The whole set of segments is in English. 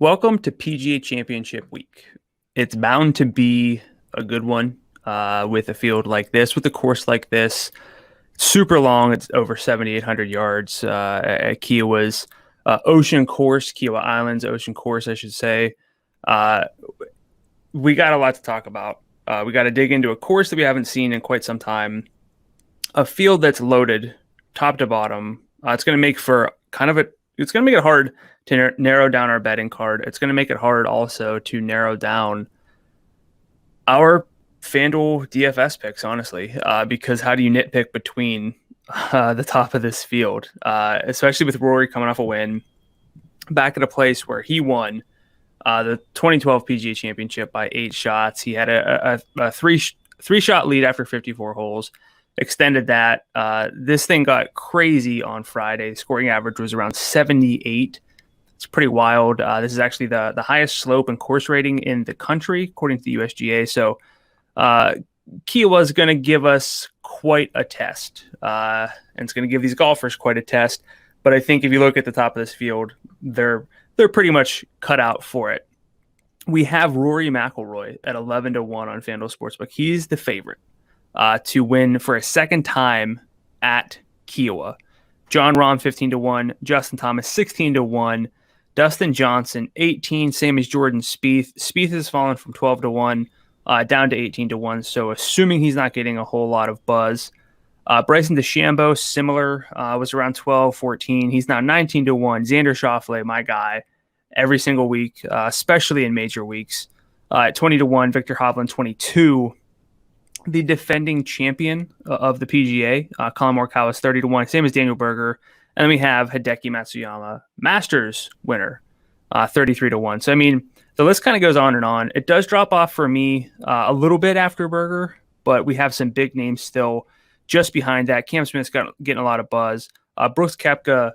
Welcome to PGA Championship Week. It's bound to be a good one with a field like this, with a course like this. Super long. It's over 7,800 yards at Kiowa's Ocean Course, Kiowa Islands Ocean Course, I should say. We got a lot to talk about. We got to dig into a course that we haven't seen in quite some time, a field that's loaded top to bottom. It's going to make for it's going to make it hard to narrow down our betting card. It's going to make it hard also to narrow down our FanDuel DFS picks, honestly, because how do you nitpick between the top of this field, especially with Rory coming off a win back at a place where he won the 2012 PGA Championship by 8 shots. He had a three-shot lead after 54 holes, extended that. This thing got crazy on Friday. The scoring average was around 78. It's pretty wild. This is actually the highest slope and course rating in the country, according to the USGA. So Kiowa is going to give us quite a test, and it's going to give these golfers quite a test. But I think if you look at the top of this field, they're pretty much cut out for it. We have Rory Mcilroy at 11-1 on FanDuel Sportsbook. He's the favorite to win for a second time at Kiowa. John Rahm 15-1, Justin Thomas 16-1, Dustin Johnson 18, same as Jordan Spieth. Spieth has fallen from 12-1 down to 18-1. So assuming he's not getting a whole lot of buzz. Bryson DeChambeau, similar, was around 12, 14. He's now 19-1. Xander Schauffele, my guy, every single week, especially in major weeks. At 20-1, Victor Hovland 22. The defending champion of the PGA, Colin Morikawa, is 30-1, same as Daniel Berger. And then we have Hideki Matsuyama, Masters winner, 33-1. So, I mean, the list kind of goes on and on. It does drop off for me a little bit after Berger, but we have some big names still just behind that. Cam Smith's getting a lot of buzz. Brooks Koepka,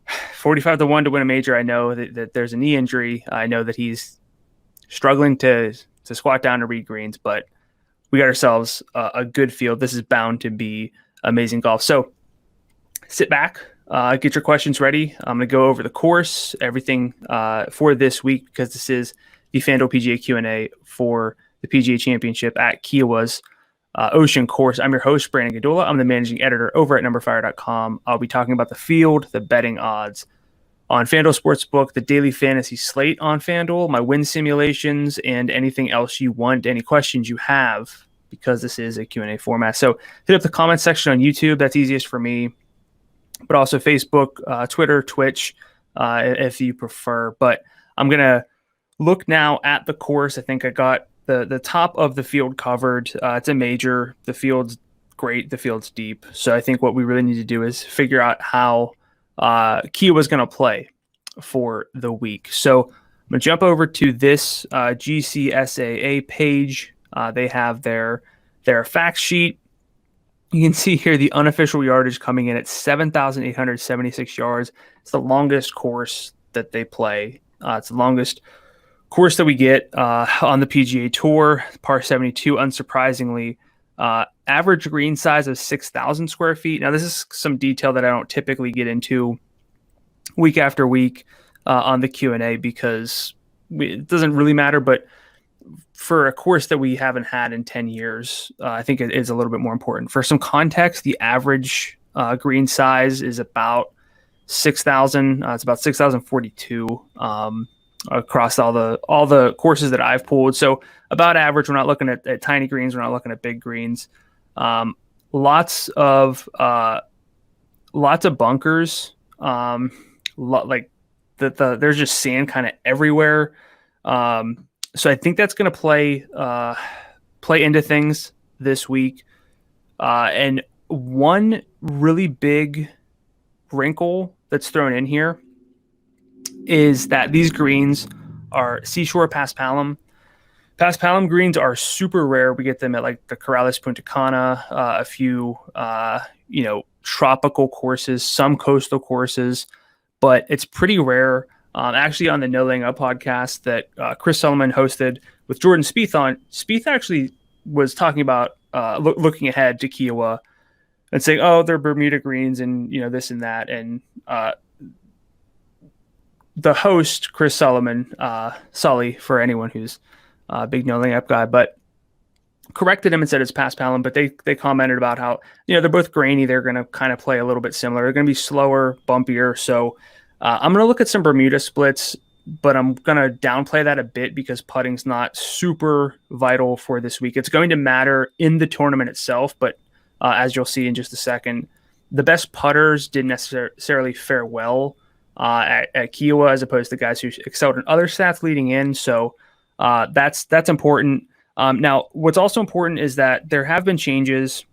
45-1 to win a major. I know that there's a knee injury. I know that he's struggling to squat down to read greens, but we got ourselves a good field. This is bound to be amazing golf. So sit back, get your questions ready. I'm going to go over the course, everything for this week, because this is the FanDuel PGA Q&A for the PGA Championship at Kiowa's Ocean Course. I'm your host, Brandon Gdula. I'm the managing editor over at numberFire.com. I'll be talking about the field, the betting odds on FanDuel Sportsbook, the daily fantasy slate on FanDuel, my win simulations, and anything else you want, any questions you have, because this is a Q&A format. So hit up the comment section on YouTube. That's easiest for me, but also Facebook, Twitter, Twitch, if you prefer. But I'm going to look now at the course. I think I got the top of the field covered. It's a major. The field's great. The field's deep. So I think what we really need to do is figure out how Kiowa's going to play for the week. So I'm going to jump over to this GCSAA page. They have their fact sheet. You can see here the unofficial yardage coming in at 7,876 yards. It's the longest course that they play. It's the longest course that we get on the PGA Tour, par 72, unsurprisingly. Average green size of 6,000 square feet. Now, this is some detail that I don't typically get into week after week on the Q&A because it doesn't really matter, but for a course that we haven't had in 10 years, I think it is a little bit more important. For some context, the average green size is about 6,000. It's about 6,042 across all the courses that I've pulled. So about average. We're not looking at tiny greens. We're not looking at big greens. Lots of bunkers. There's just sand kind of everywhere. So I think that's going to play into things this week. And one really big wrinkle that's thrown in here is that these greens are Seashore Paspalum. Paspalum greens are super rare. We get them at like the Corrales Punta Cana, a few tropical courses, some coastal courses, but it's pretty rare. Actually, on the No Laying Up podcast that Chris Solomon hosted with Jordan Spieth on, Spieth actually was talking about looking ahead to Kiowa and saying, "Oh, they're Bermuda greens and this and that." And the host, Chris Solomon, Sully, for anyone who's a big no layup guy, but corrected him and said it's past Palin, but they commented about how, they're both grainy. They're going to kind of play a little bit similar. They're going to be slower, bumpier. So I'm going to look at some Bermuda splits, but I'm going to downplay that a bit because putting's not super vital for this week. It's going to matter in the tournament itself, but as you'll see in just a second, the best putters didn't necessarily fare well at Kiowa as opposed to guys who excelled in other stats leading in. So that's important. Now, what's also important is that there have been changes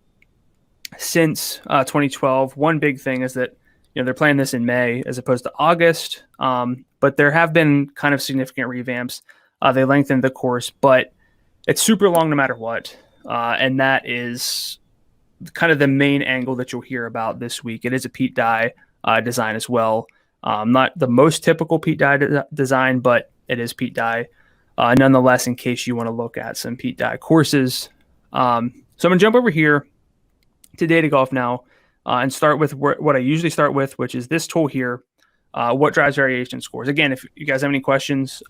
since 2012. One big thing is that they're playing this in May as opposed to August, but there have been kind of significant revamps. They lengthened the course, but it's super long no matter what, and that is kind of the main angle that you'll hear about this week. It is a Pete Dye design as well. Not the most typical Pete Dye design, but it is Pete Dye. Nonetheless, in case you want to look at some Pete Dye courses. So I'm going to jump over here to Data Golf now and start with what I usually start with, which is this tool here, what drives variation scores. Again, if you guys have any questions,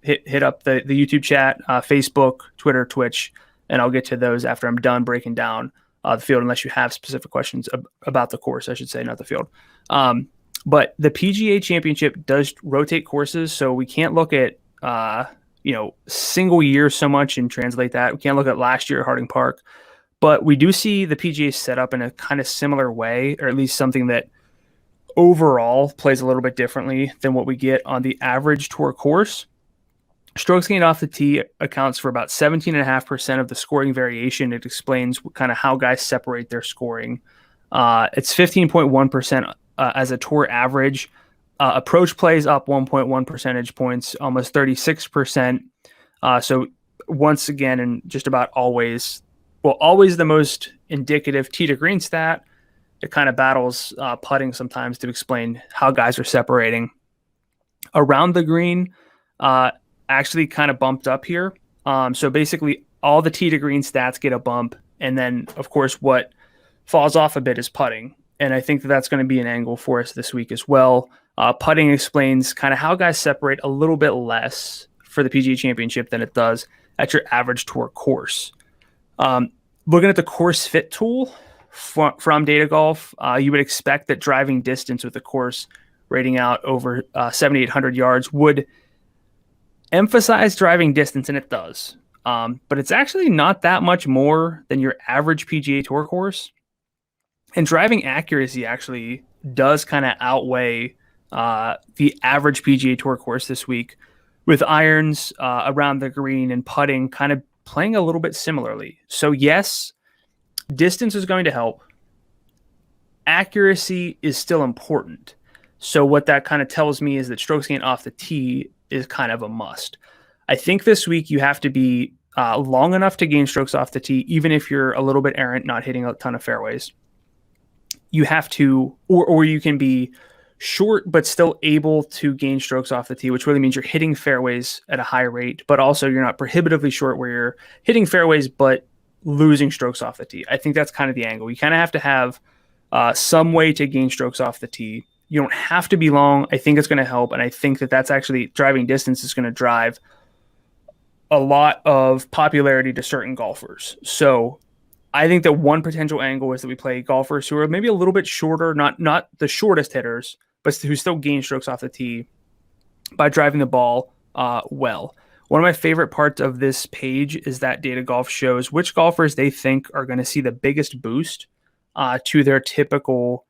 hit up the YouTube chat, Facebook, Twitter, Twitch, and I'll get to those after I'm done breaking down the field, unless you have specific questions about the course, I should say, not the field. But the PGA Championship does rotate courses, so we can't look at single year so much and translate that. We can't look at last year at Harding Park, but we do see the PGA set up in a kind of similar way, or at least something that overall plays a little bit differently than what we get on the average tour course. Strokes gained off the tee accounts for about 17.5% of the scoring variation. It explains kind of how guys separate their scoring. It's 15.1% as a tour average. Approach plays up 1.1 percentage points, almost 36%. So once again, and just about always the most indicative tee to green stat. It kind of battles putting sometimes to explain how guys are separating. Around the green, actually kind of bumped up here. So basically all the tee to green stats get a bump. And then, of course, what falls off a bit is putting. And I think that's going to be an angle for us this week as well. Putting explains kind of how guys separate a little bit less for the PGA Championship than it does at your average tour course. Looking at the course fit tool from Data Golf, you would expect that driving distance with the course rating out over 7,800 yards would emphasize driving distance, and it does. But it's actually not that much more than your average PGA Tour course. And driving accuracy actually does kind of outweigh the average PGA Tour course this week, with irons around the green and putting kind of playing a little bit similarly. So yes, distance is going to help. Accuracy is still important. So what that kind of tells me is that strokes gained off the tee is kind of a must. I think this week you have to be long enough to gain strokes off the tee, even if you're a little bit errant, not hitting a ton of fairways. You have to, or you can be short but still able to gain strokes off the tee, which really means you're hitting fairways at a high rate, but also you're not prohibitively short where you're hitting fairways but losing strokes off the tee. I think that's kind of the angle. You kind of have to have some way to gain strokes off the tee. You don't have to be long. I think it's going to help, and I think that that's actually driving distance is going to drive a lot of popularity to certain golfers. So I think that one potential angle is that we play golfers who are maybe a little bit shorter, not the shortest hitters, but who still gain strokes off the tee by driving the ball well. One of my favorite parts of this page is that Data Golf shows which golfers they think are going to see the biggest boost to their typical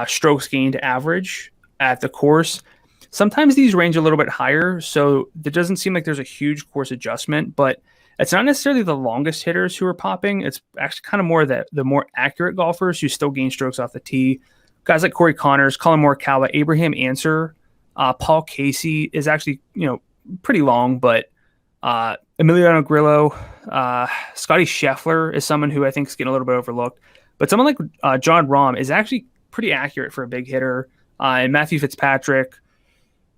strokes gained average at the course. Sometimes these range a little bit higher, so it doesn't seem like there's a huge course adjustment, but it's not necessarily the longest hitters who are popping. It's actually kind of more the more accurate golfers who still gain strokes off the tee. Guys like Corey Connors, Colin Morikawa, Abraham Answer, Paul Casey is actually pretty long, but Emiliano Grillo, Scotty Scheffler is someone who I think is getting a little bit overlooked. But someone like John Rahm is actually pretty accurate for a big hitter. And Matthew Fitzpatrick,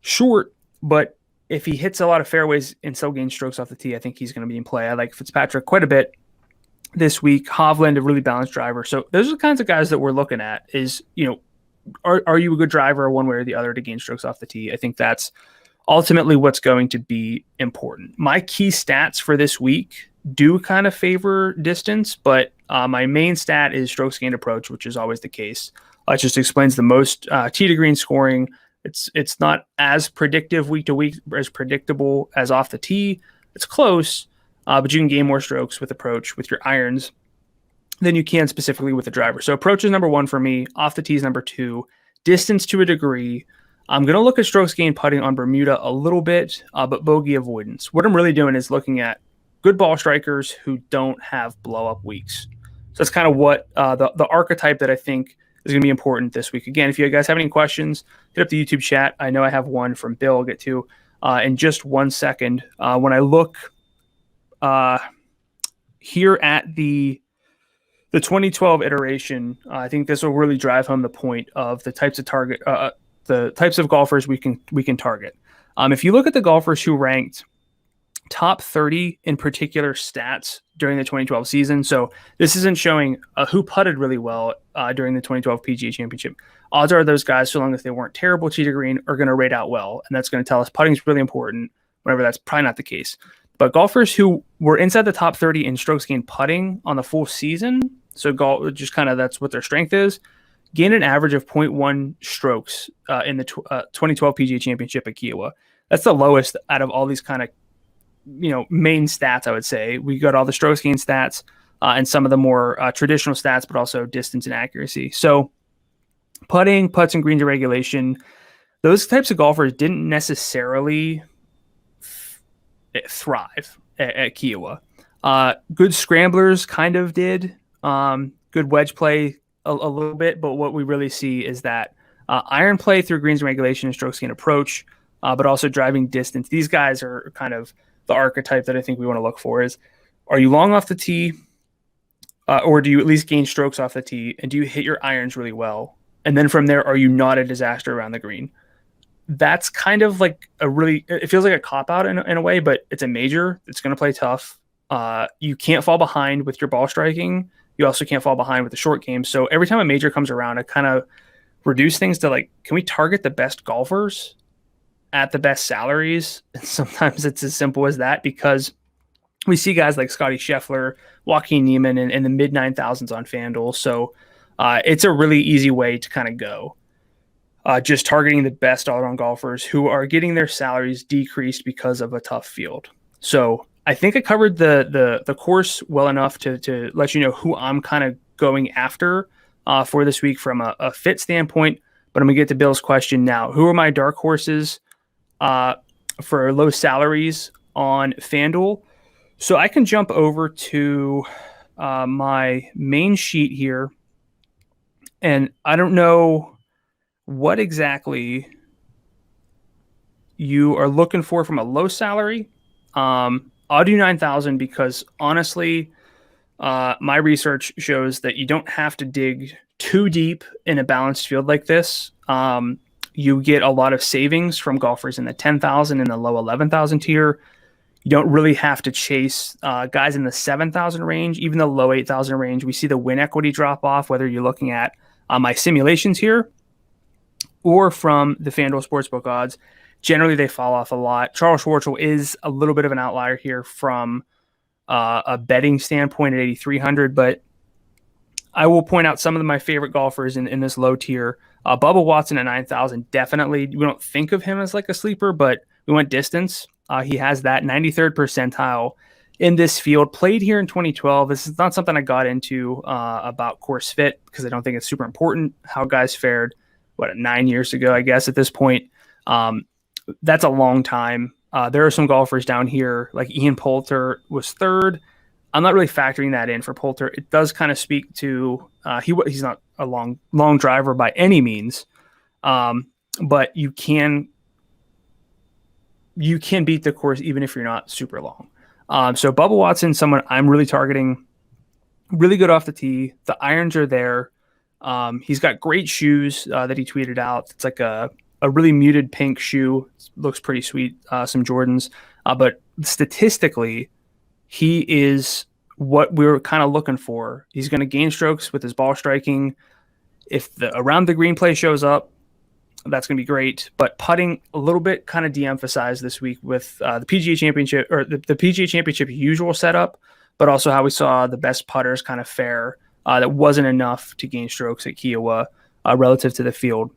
short, but if he hits a lot of fairways and still gains strokes off the tee, I think he's going to be in play. I like Fitzpatrick quite a bit this week. Hovland, a really balanced driver. So those are the kinds of guys that we're looking at is, are you a good driver one way or the other to gain strokes off the tee? I think that's ultimately what's going to be important. My key stats for this week do kind of favor distance, but my main stat is strokes gained approach, which is always the case. It just explains the most tee to green scoring. It's not as predictive week to week, as predictable as off the tee. It's close, but you can gain more strokes with approach with your irons than you can specifically with the driver. So approach is number one for me. Off the tee is number two. Distance to a degree. I'm going to look at strokes gained putting on Bermuda a little bit, but bogey avoidance. What I'm really doing is looking at good ball strikers who don't have blow-up weeks. So that's kind of what the archetype that I think is going to be important this week. Again, if you guys have any questions, hit up the YouTube chat. I know I have one from Bill I'll get to in just 1 second. When I look here at the 2012 iteration, I think this will really drive home the point of the types of the types of golfers we can target. If you look at the golfers who ranked top 30 in particular stats during the 2012 season, so this isn't showing who putted really well during the 2012 PGA Championship. Odds are those guys, so long as they weren't terrible tee to green, are going to rate out well, and that's going to tell us putting is really important. Whenever that's probably not the case, but golfers who were inside the top 30 in strokes gained putting on the full season, so golf just kind of that's what their strength is, gained an average of 0.1 strokes in the 2012 PGA Championship at Kiowa. That's the lowest out of all these kind of main stats, I would say. We got all the strokes gained stats and some of the more traditional stats, but also distance and accuracy. So putting, putts, and green to regulation, those types of golfers didn't necessarily thrive at Kiowa. Good scramblers kind of did. Good wedge play a little bit, but what we really see is that iron play through greens and regulation and strokes gained approach, but also driving distance. These guys are kind of the archetype that I think we want to look for is, are you long off the tee or do you at least gain strokes off the tee, and do you hit your irons really well? And then from there, are you not a disaster around the green? That's kind of like it feels like a cop-out in a way, but it's a major. It's going to play tough. You can't fall behind with your ball striking. You also can't fall behind with the short game. So every time a major comes around, I kind of reduce things to can we target the best golfers at the best salaries? And sometimes it's as simple as that, because we see guys like Scotty Scheffler, Joaquin Niemann in the mid 9,000s on FanDuel. So it's a really easy way to kind of go. Just targeting the best all-around golfers who are getting their salaries decreased because of a tough field. So I think I covered the course well enough to let you know who I'm kind of going after for this week from a fit standpoint. But I'm going to get to Bill's question now. Who are my dark horses for low salaries on FanDuel? So I can jump over to my main sheet here. And I don't know what exactly you are looking for from a low salary. I'll do 9,000 because honestly, my research shows that you don't have to dig too deep in a balanced field like this. You get a lot of savings from golfers in the 10,000 and the low 11,000 tier. You don't really have to chase guys in the 7,000 range, even the low 8,000 range. We see the win equity drop off, whether you're looking at my simulations here or from the FanDuel Sportsbook odds. Generally, they fall off a lot. Charles Schwartzel is a little bit of an outlier here from a betting standpoint at 8,300, but I will point out some of my favorite golfers in this low tier. Bubba Watson at 9,000, definitely. We don't think of him as like a sleeper, but we went distance. He has that 93rd percentile in this field. Played here in 2012. This is not something I got into about course fit because I don't think it's super important how guys fared, 9 years ago, I guess, at this point. That's a long time. There are some golfers down here, like Ian Poulter was third. I'm not really factoring that in for Poulter. It does kind of speak to he's not a long driver by any means, but you can beat the course even if you're not super long. So Bubba Watson, someone I'm really targeting, really good off the tee. The irons are there. He's got great shoes that he tweeted out. It's like a really muted pink shoe. Looks pretty sweet. Some Jordans. But statistically, he is what we're kind of looking for. He's going to gain strokes with his ball striking. If the around the green play shows up, that's going to be great. But putting a little bit kind of de-emphasized this week with the PGA Championship or the PGA Championship usual setup, but also how we saw the best putters kind of fare. That wasn't enough to gain strokes at Kiowa relative to the field.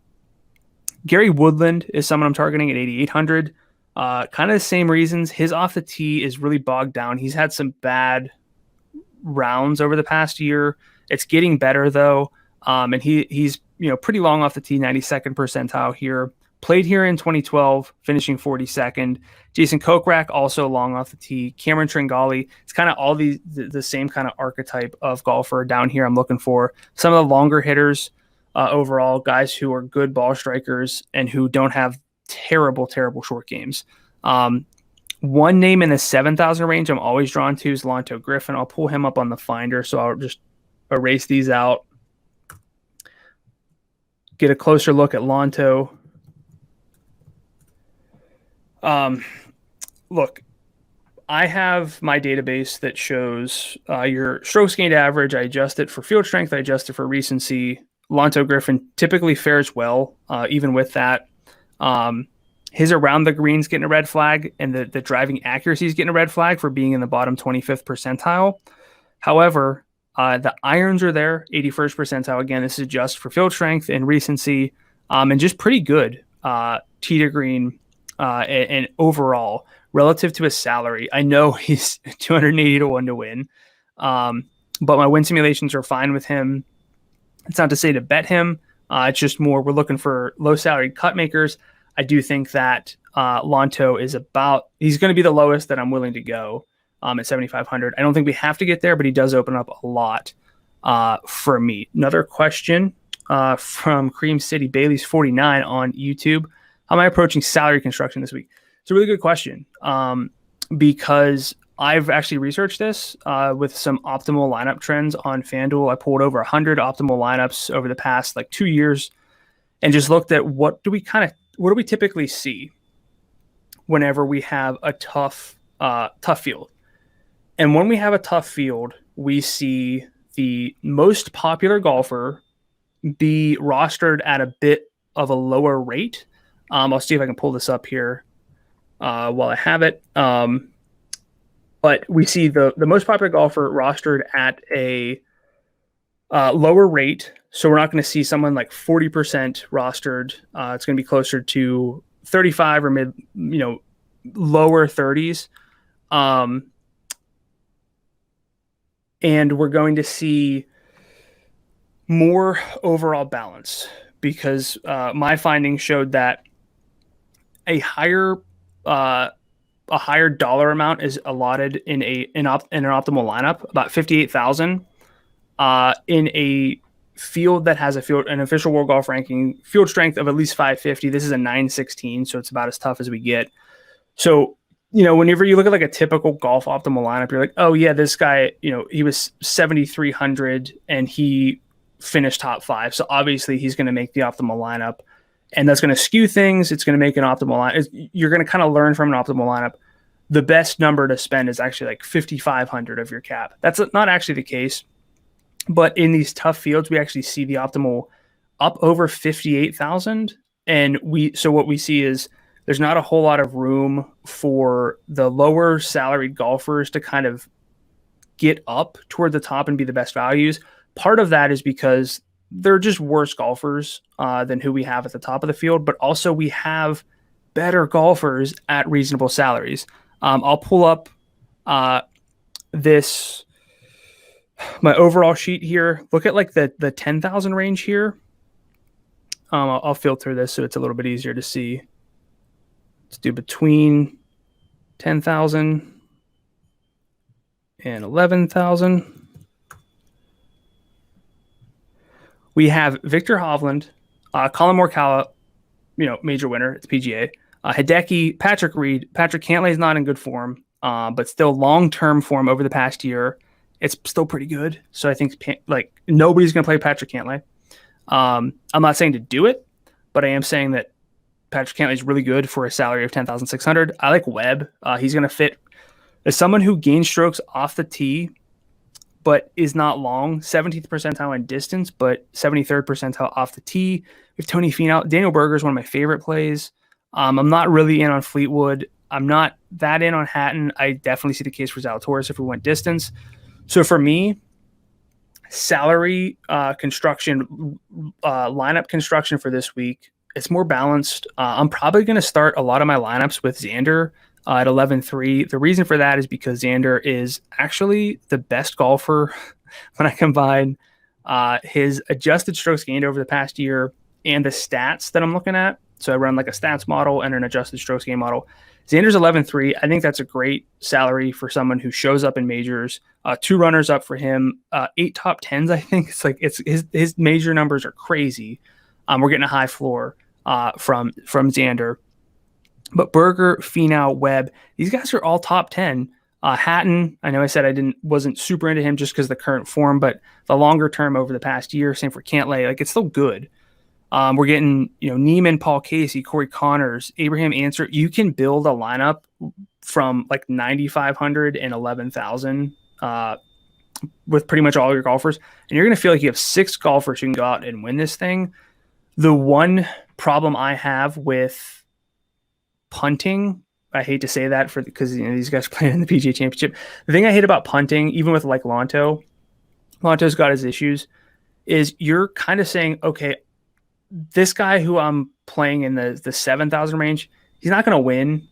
Gary Woodland is someone I'm targeting at 8,800. Kind of the same reasons. His off the tee is really bogged down. He's had some bad rounds over the past year. It's getting better though. And he's pretty long off the tee, 92nd percentile here. Played here in 2012, finishing 42nd. Jason Kokrak also long off the tee. Cameron Tringali. It's kind of all the same kind of archetype of golfer down here I'm looking for. Some of the longer hitters overall, guys who are good ball strikers and who don't have terrible short games. One name in the 7,000 range I'm always drawn to is Lonto Griffin. I'll pull him up on the Finder, so I'll just erase these out. Get a closer look at Lonto. Look, I have my database that shows your strokes gained average. I adjust it for field strength. I adjust it for recency. Lonto Griffin typically fares well, even with that. His around the greens getting a red flag, and the driving accuracy is getting a red flag for being in the bottom 25th percentile. However, the irons are there, 81st percentile. Again, this is just for field strength and recency, and just pretty good tee to green and overall relative to his salary. I know he's 280 to 1 to win, but my win simulations are fine with him. It's not to say to bet him. It's just more we're looking for low salary cut makers. I do think that Lonto is he's going to be the lowest that I'm willing to go at 7,500. I don't think we have to get there, but he does open up a lot for me. Another question from Cream City Bailey's 49 on YouTube. How am I approaching salary construction this week? It's a really good question because I've actually researched this with some optimal lineup trends on FanDuel. I pulled over 100 optimal lineups over the past 2 years and just looked at what do we typically see whenever we have a tough field. And when we have a tough field, we see the most popular golfer be rostered at a bit of a lower rate. I'll see if I can pull this up here while I have it. But we see the most popular golfer rostered at a lower rate. So we're not going to see someone like 40% rostered. It's going to be closer to 35 or lower 30s. And we're going to see more overall balance because my findings showed that a higher dollar amount is allotted in an optimal lineup, about 58,000 in a field that has an official World Golf Ranking field strength of at least 550. This is a 916, so it's about as tough as we get. So, whenever you look at a typical golf optimal lineup, you're like, oh yeah, this guy, he was 7,300 and he finished top 5. So obviously he's going to make the optimal lineup, and that's going to skew things. It's going to make an optimal line. You're going to kind of learn from an optimal lineup. The best number to spend is actually 5,500 of your cap. That's not actually the case. But in these tough fields, we actually see the optimal up over 58,000. And what we see is there's not a whole lot of room for the lower salaried golfers to kind of get up toward the top and be the best values. Part of that is because they're just worse golfers than who we have at the top of the field, but also we have better golfers at reasonable salaries. I'll pull up my overall sheet here. Look at the 10,000 range here. I'll filter this so it's a little bit easier to see. Let's do between 10,000 and 11,000. We have Victor Hovland, Colin Morikawa, major winner. It's PGA. Hideki, Patrick Reed. Patrick Cantlay is not in good form, but still long-term form over the past year. It's still pretty good. So I think nobody's going to play Patrick Cantlay. I'm not saying to do it, but I am saying that Patrick Cantlay is really good for a salary of 10,600. I like Webb. He's going to fit as someone who gains strokes off the tee, but is not long. 17th percentile in distance, but 73rd percentile off the tee. We have Tony Finau. Daniel Berger is one of my favorite plays. I'm not really in on Fleetwood. I'm not that in on Hatton. I definitely see the case for Zalatoris if we went distance. So for me, salary construction, lineup construction for this week, it's more balanced. I'm probably going to start a lot of my lineups with Xander at 11-3. The reason for that is because Xander is actually the best golfer when I combine his adjusted strokes gained over the past year and the stats that I'm looking at. So I run like a stats model and an adjusted strokes gain model. Xander's 11-3. I think that's a great salary for someone who shows up in majors. 2 runners up for him, 8 top 10s. I think it's his major numbers are crazy. We're getting a high floor from Xander. But Berger, Finau, Webb, these guys are all top 10. Hatton, I know I said wasn't super into him just because of the current form, but the longer term over the past year, same for Cantlay, like it's still good. We're getting, Neiman, Paul Casey, Corey Connors, Abraham Answer. You can build a lineup from like 9,500 and 11,000 with pretty much all your golfers, and you're going to feel like you have 6 golfers who can go out and win this thing. The one problem I have with punting, I hate to say that because these guys play in the PGA Championship. The thing I hate about punting, even with like Lanto's got his issues, is you're kind of saying, okay, this guy who I'm playing in the 7,000 range, he's not going to win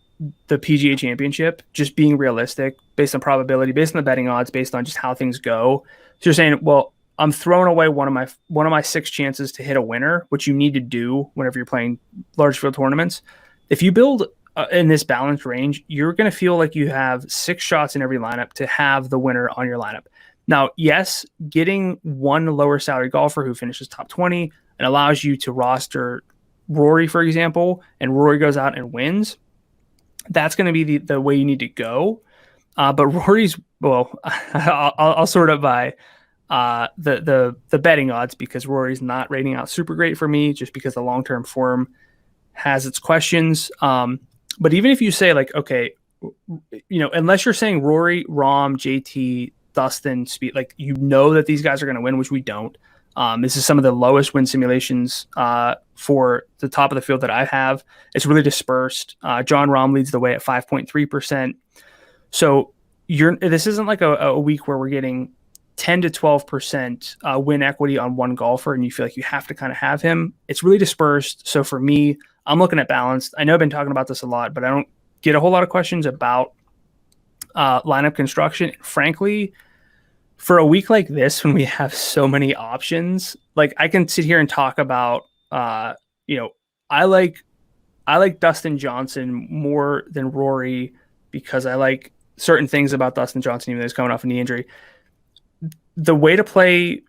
the PGA Championship, just being realistic, based on probability, based on the betting odds, based on just how things go. So you're saying, well, I'm throwing away one of my 6 chances to hit a winner, which you need to do whenever you're playing large field tournaments. If you build in this balanced range, you're going to feel like you have 6 shots in every lineup to have the winner on your lineup. Now, yes, getting one lower salary golfer who finishes top 20 and allows you to roster Rory, for example, and Rory goes out and wins, that's going to be the way you need to go. But Rory's, well, I'll sort it by the betting odds, because Rory's not rating out super great for me, just because the long-term form has its questions. But even if you say like, okay, unless you're saying Rory, Rahm, JT, Dustin, Speed, like, that these guys are going to win, which we don't. This is some of the lowest win simulations for the top of the field that I have. It's really dispersed. John Rahm leads the way at 5.3%. So this isn't like a week where we're getting 10 to 12% win equity on one golfer and you feel like you have to kind of have him. It's really dispersed. So for me, I'm looking at balanced. I know I've been talking about this a lot, but I don't get a whole lot of questions about lineup construction. Frankly, for a week like this, when we have so many options, like I can sit here and talk about, I like Dustin Johnson more than Rory because I like certain things about Dustin Johnson, even though he's coming off a knee injury. The way to play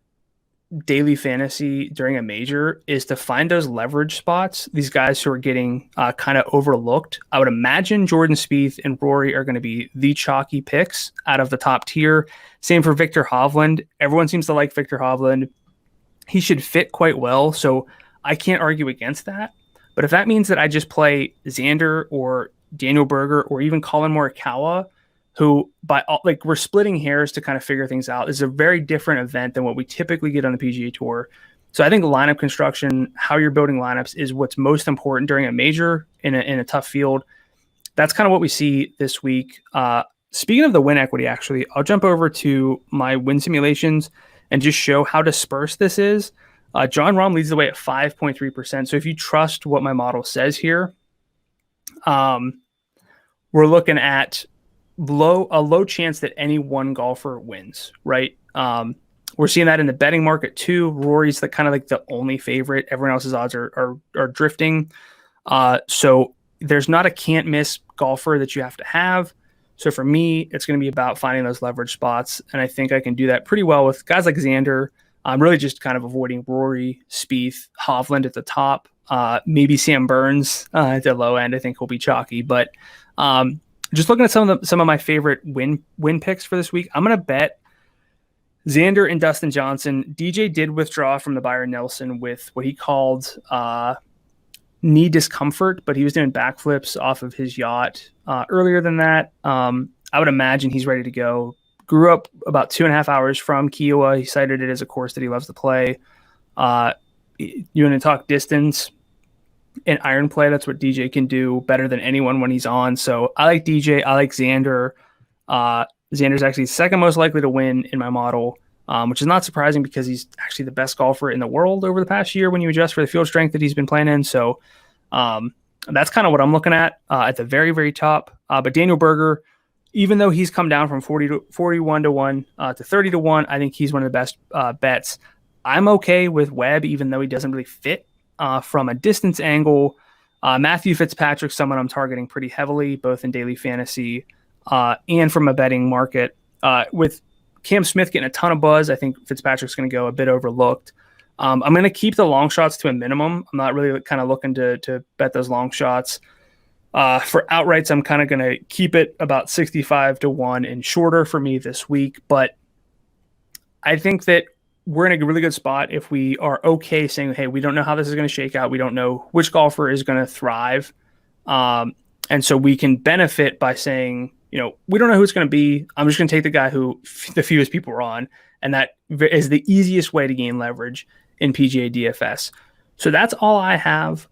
daily fantasy during a major is to find those leverage spots, these guys who are getting kind of overlooked. I would imagine Jordan Spieth and Rory are going to be the chalky picks out of the top tier. Same for Victor Hovland. Everyone seems to like Victor Hovland. He should fit quite well, so I can't argue against that. But if that means that I just play Xander or Daniel Berger or even Colin Morikawa, who we're splitting hairs to kind of figure things out. This is a very different event than what we typically get on the PGA Tour. So I think lineup construction, how you're building lineups, is what's most important during a major in a tough field. That's kind of what we see this week. Speaking of the win equity, actually, I'll jump over to my win simulations and just show how dispersed this is. John Rahm leads the way at 5.3%. So if you trust what my model says here, we're looking at a low chance that any one golfer wins, right? We're seeing that in the betting market too. Rory's kind of the only favorite. Everyone else's odds are drifting. So there's not a can't miss golfer that you have to have. So for me, it's going to be about finding those leverage spots. And I think I can do that pretty well with guys like Xander. I'm really just kind of avoiding Rory, Spieth, Hovland at the top. Maybe Sam Burns at the low end. I think he'll be chalky, but just looking at some of my favorite win picks for this week, I'm going to bet Xander and Dustin Johnson. DJ did withdraw from the Byron Nelson with what he called knee discomfort, but he was doing backflips off of his yacht earlier than that. I would imagine he's ready to go. grew up about 2.5 hours from Kiowa. He cited it as a course that he loves to play. You want to talk distance and iron play? That's what DJ can do better than anyone when he's on. So I like DJ. I like Xander. Xander's actually second most likely to win in my model, which is not surprising because he's actually the best golfer in the world over the past year when you adjust for the field strength that he's been playing in. So that's kind of what I'm looking at the very, very top. But Daniel Berger, even though he's come down from 41 to 1 to 30 to 1, I think he's one of the best bets. I'm okay with Webb, even though he doesn't really fit from a distance angle. Matthew Fitzpatrick, someone I'm targeting pretty heavily, both in daily fantasy and from a betting market. With Cam Smith getting a ton of buzz, I think Fitzpatrick's going to go a bit overlooked. I'm going to keep the long shots to a minimum. I'm not really kind of looking to bet those long shots. For outrights, I'm kind of going to keep it about 65 to 1 and shorter for me this week. But I think that we're in a really good spot if we are okay saying, hey, we don't know how this is going to shake out. We don't know which golfer is going to thrive. And so we can benefit by saying, we don't know who it's going to be. I'm just going to take the guy who the fewest people are on. And that is the easiest way to gain leverage in PGA DFS. So that's all I have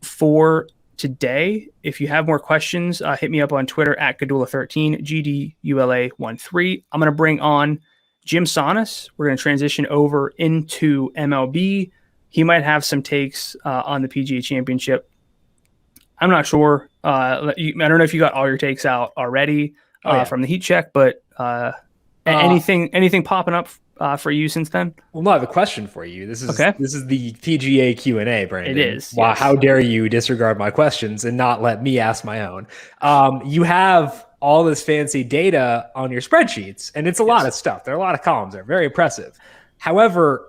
for today. If you have more questions, hit me up on Twitter at Gdula13, GDULA13. I'm going to bring on Jim Sonis. We're going to transition over into MLB. He might have some takes on the PGA Championship. I'm not sure. I don't know if you got all your takes out already from the heat check, but anything popping up for you since then? Well, no, I have a question for you. This is the PGA Q&A, Brandon. It is. Wow, yes. How dare you disregard my questions and not let me ask my own? You have all this fancy data on your spreadsheets, and it's a lot of stuff. There are a lot of columns there. Very impressive. However,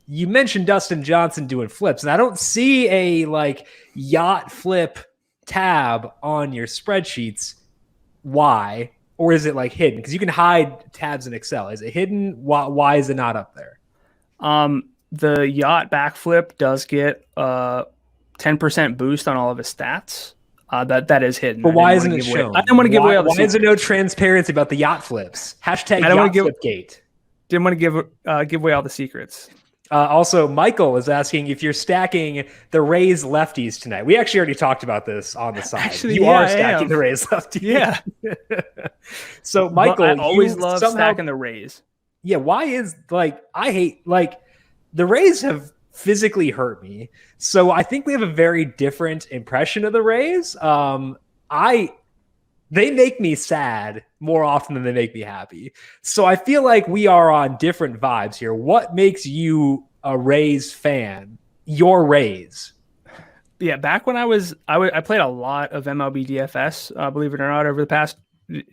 you mentioned Dustin Johnson doing flips, and I don't see a yacht flip tab on your spreadsheets. Why? Or is it hidden? Because you can hide tabs in Excel. Is it hidden? Why is it not up there? The yacht backflip does get 10% boost on all of his stats. That is hidden. But why isn't it shown? I didn't want to give away all the secrets. Why is there no transparency about the yacht flips? Hashtag yacht flip gate. Didn't want to give away all the secrets. Also, Michael is asking if you're stacking the Rays lefties tonight. We actually already talked about this on the side. Actually, you are stacking the Rays lefties. Yeah. So, Michael, I always love stacking the Rays. Yeah. Why is I hate the Rays have physically hurt me. So I think we have a very different impression of the Rays. They make me sad more often than they make me happy. So I feel like we are on different vibes here. What makes you a Rays fan? Your Rays? Yeah, back when I played a lot of MLB DFS, believe it or not, over the past,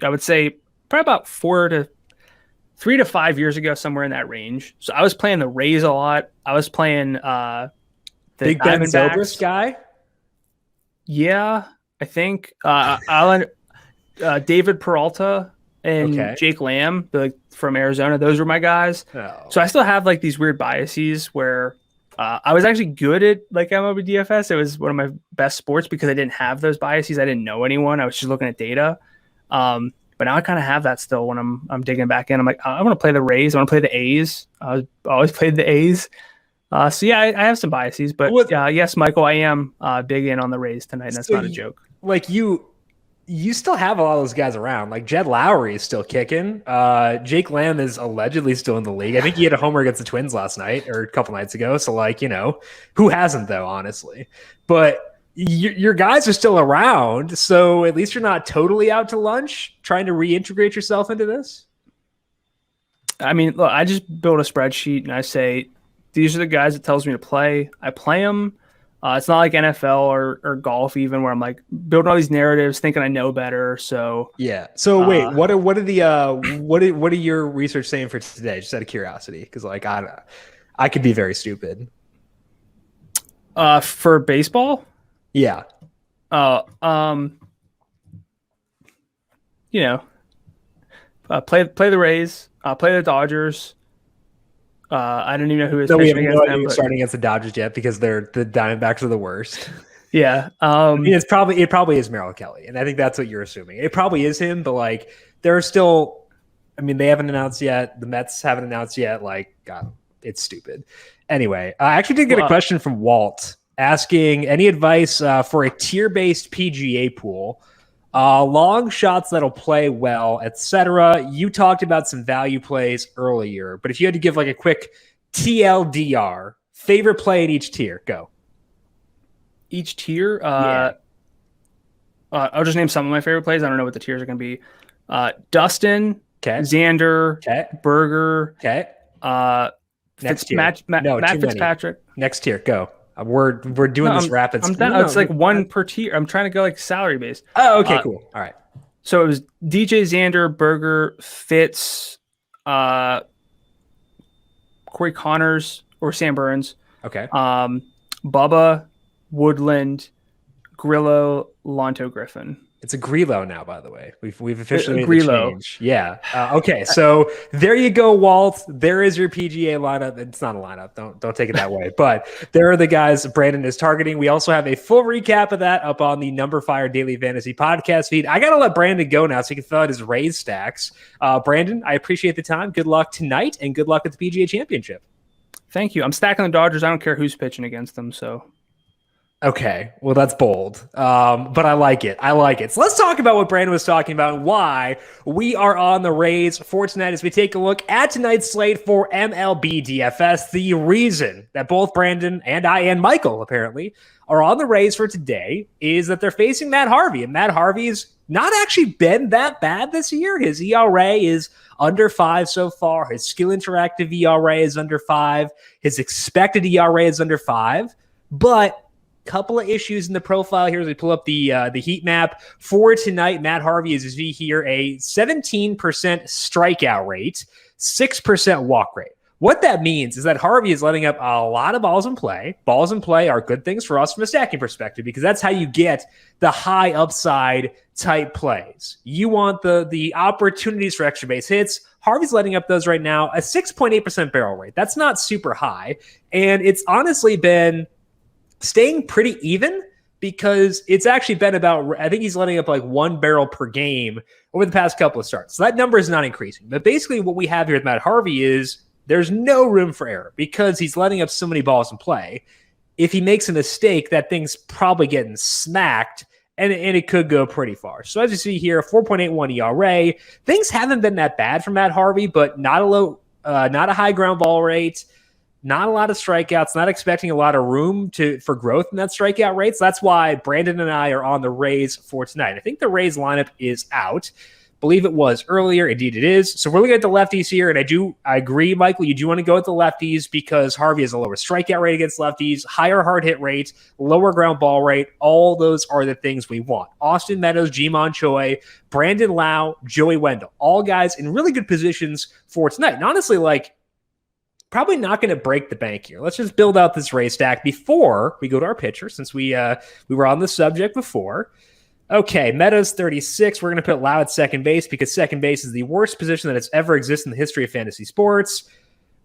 I would say probably about 3 to 5 years ago, somewhere in that range. So I was playing the Rays a lot. I was playing the Big Ben Zobrist guy. Yeah, I think David Peralta and Jake Lamb from Arizona. Those were my guys. Oh. So I still have these weird biases where I was actually good at MLB DFS. It was one of my best sports because I didn't have those biases. I didn't know anyone. I was just looking at data. But now I kind of have that still when I'm digging back in. I'm like, I want to play the Rays. I want to play the A's. I always played the A's. So yeah, I have some biases, but yes, Michael, I am big in on the Rays tonight. And that's not a joke. You still have a lot of those guys around. Jed Lowry is still kicking. Jake Lamb is allegedly still in the league. I think he had a homer against the Twins last night or a couple nights ago. So who hasn't though, honestly? But your guys are still around. So at least you're not totally out to lunch trying to reintegrate yourself into this. I mean, look, I just build a spreadsheet and I say, these are the guys it tells me to play. I play them. It's not like NFL or golf even where I'm building all these narratives thinking I know better. So yeah. So wait, what are your research saying for today? Just out of curiosity, because I could be very stupid. For baseball. Yeah. Play the Rays. Play the Dodgers. I don't even know who is pitching against them. Starting against the Dodgers yet because the Diamondbacks are the worst. Yeah. It probably is Merrill Kelly, and I think that's what you're assuming. It probably is him, but there are still I mean, they haven't announced yet. The Mets haven't announced yet. Like, God, it's stupid. Anyway, I actually did get a question from Walt asking any advice for a tier-based PGA pool, long shots that'll play well, etc. You talked about some value plays earlier, but if you had to give like a quick TLDR, favorite play in each tier, go. Each tier? Yeah. I'll just name some of my favorite plays. I don't know what the tiers are going to be. Dustin, Okay. Xander, Okay. Berger, Okay. Next tier. Matt Fitzpatrick. Next tier, go. We're doing this rapid. It's like one per tier. I'm trying to go like salary based. Oh, okay, cool. All right. So it was DJ, Xander, Berger, Fitz, Corey Connors or Sam Burns. Okay. Bubba, Woodland, Grillo, Lonto Griffin. It's a Grillo now, by the way. We've officially made Grillo. the change. Yeah. Okay. So there you go, Walt. There is your PGA lineup. It's not a lineup. Don't take it that way. But there are the guys Brandon is targeting. We also have a full recap of that up on the numberFire Daily Fantasy Podcast feed. I gotta let Brandon go now so he can fill out his raise stacks. Brandon, I appreciate the time. Good luck tonight and good luck at the PGA Championship. Thank you. I'm stacking the Dodgers. I don't care who's pitching against them. So. Okay, well, that's bold, but I like it. So let's talk about what Brandon was talking about and why we are on the raise for tonight as we take a look at tonight's slate for MLB DFS. The reason that both Brandon and I and Michael apparently are on the raise for today is that they're facing Matt Harvey, and Matt Harvey's not actually been that bad this year. His ERA is under 5 so far. His skill interactive ERA is under 5. His expected ERA is under 5, but couple of issues in the profile here as we pull up the heat map for tonight. Matt Harvey is here a 17% strikeout rate, 6% walk rate. What that means is that Harvey is letting up a lot of balls in play. Balls in play are good things for us from a stacking perspective because that's how you get the high upside type plays. You want the opportunities for extra base hits. Harvey's letting up those right now, a 6.8% barrel rate. That's not super high, and it's honestly been staying pretty even because it's actually been about, I think he's letting up like 1 barrel per game over the past couple of starts. So that number is not increasing. But basically what we have here with Matt Harvey is there's no room for error because he's letting up so many balls in play. If he makes a mistake, that thing's probably getting smacked and it could go pretty far. So as you see here, 4.81 ERA. Things haven't been that bad for Matt Harvey, but not a high ground ball rate. Not a lot of strikeouts, not expecting a lot of room for growth in that strikeout rate. So that's why Brandon and I are on the Rays for tonight. I think the Rays lineup is out. Believe it was earlier. Indeed it is. So we're looking at the lefties here. And I agree, Michael, you do want to go with the lefties because Harvey has a lower strikeout rate against lefties, higher hard hit rate, lower ground ball rate. All those are the things we want. Austin Meadows, Ji-Man Choi, Brandon Lau, Joey Wendell. All guys in really good positions for tonight. And honestly, probably not going to break the bank here. Let's just build out this race stack before we go to our pitcher, since we were on the subject before. Okay, Meadows 36. We're going to put Lau at second base because second base is the worst position that has ever existed in the history of fantasy sports.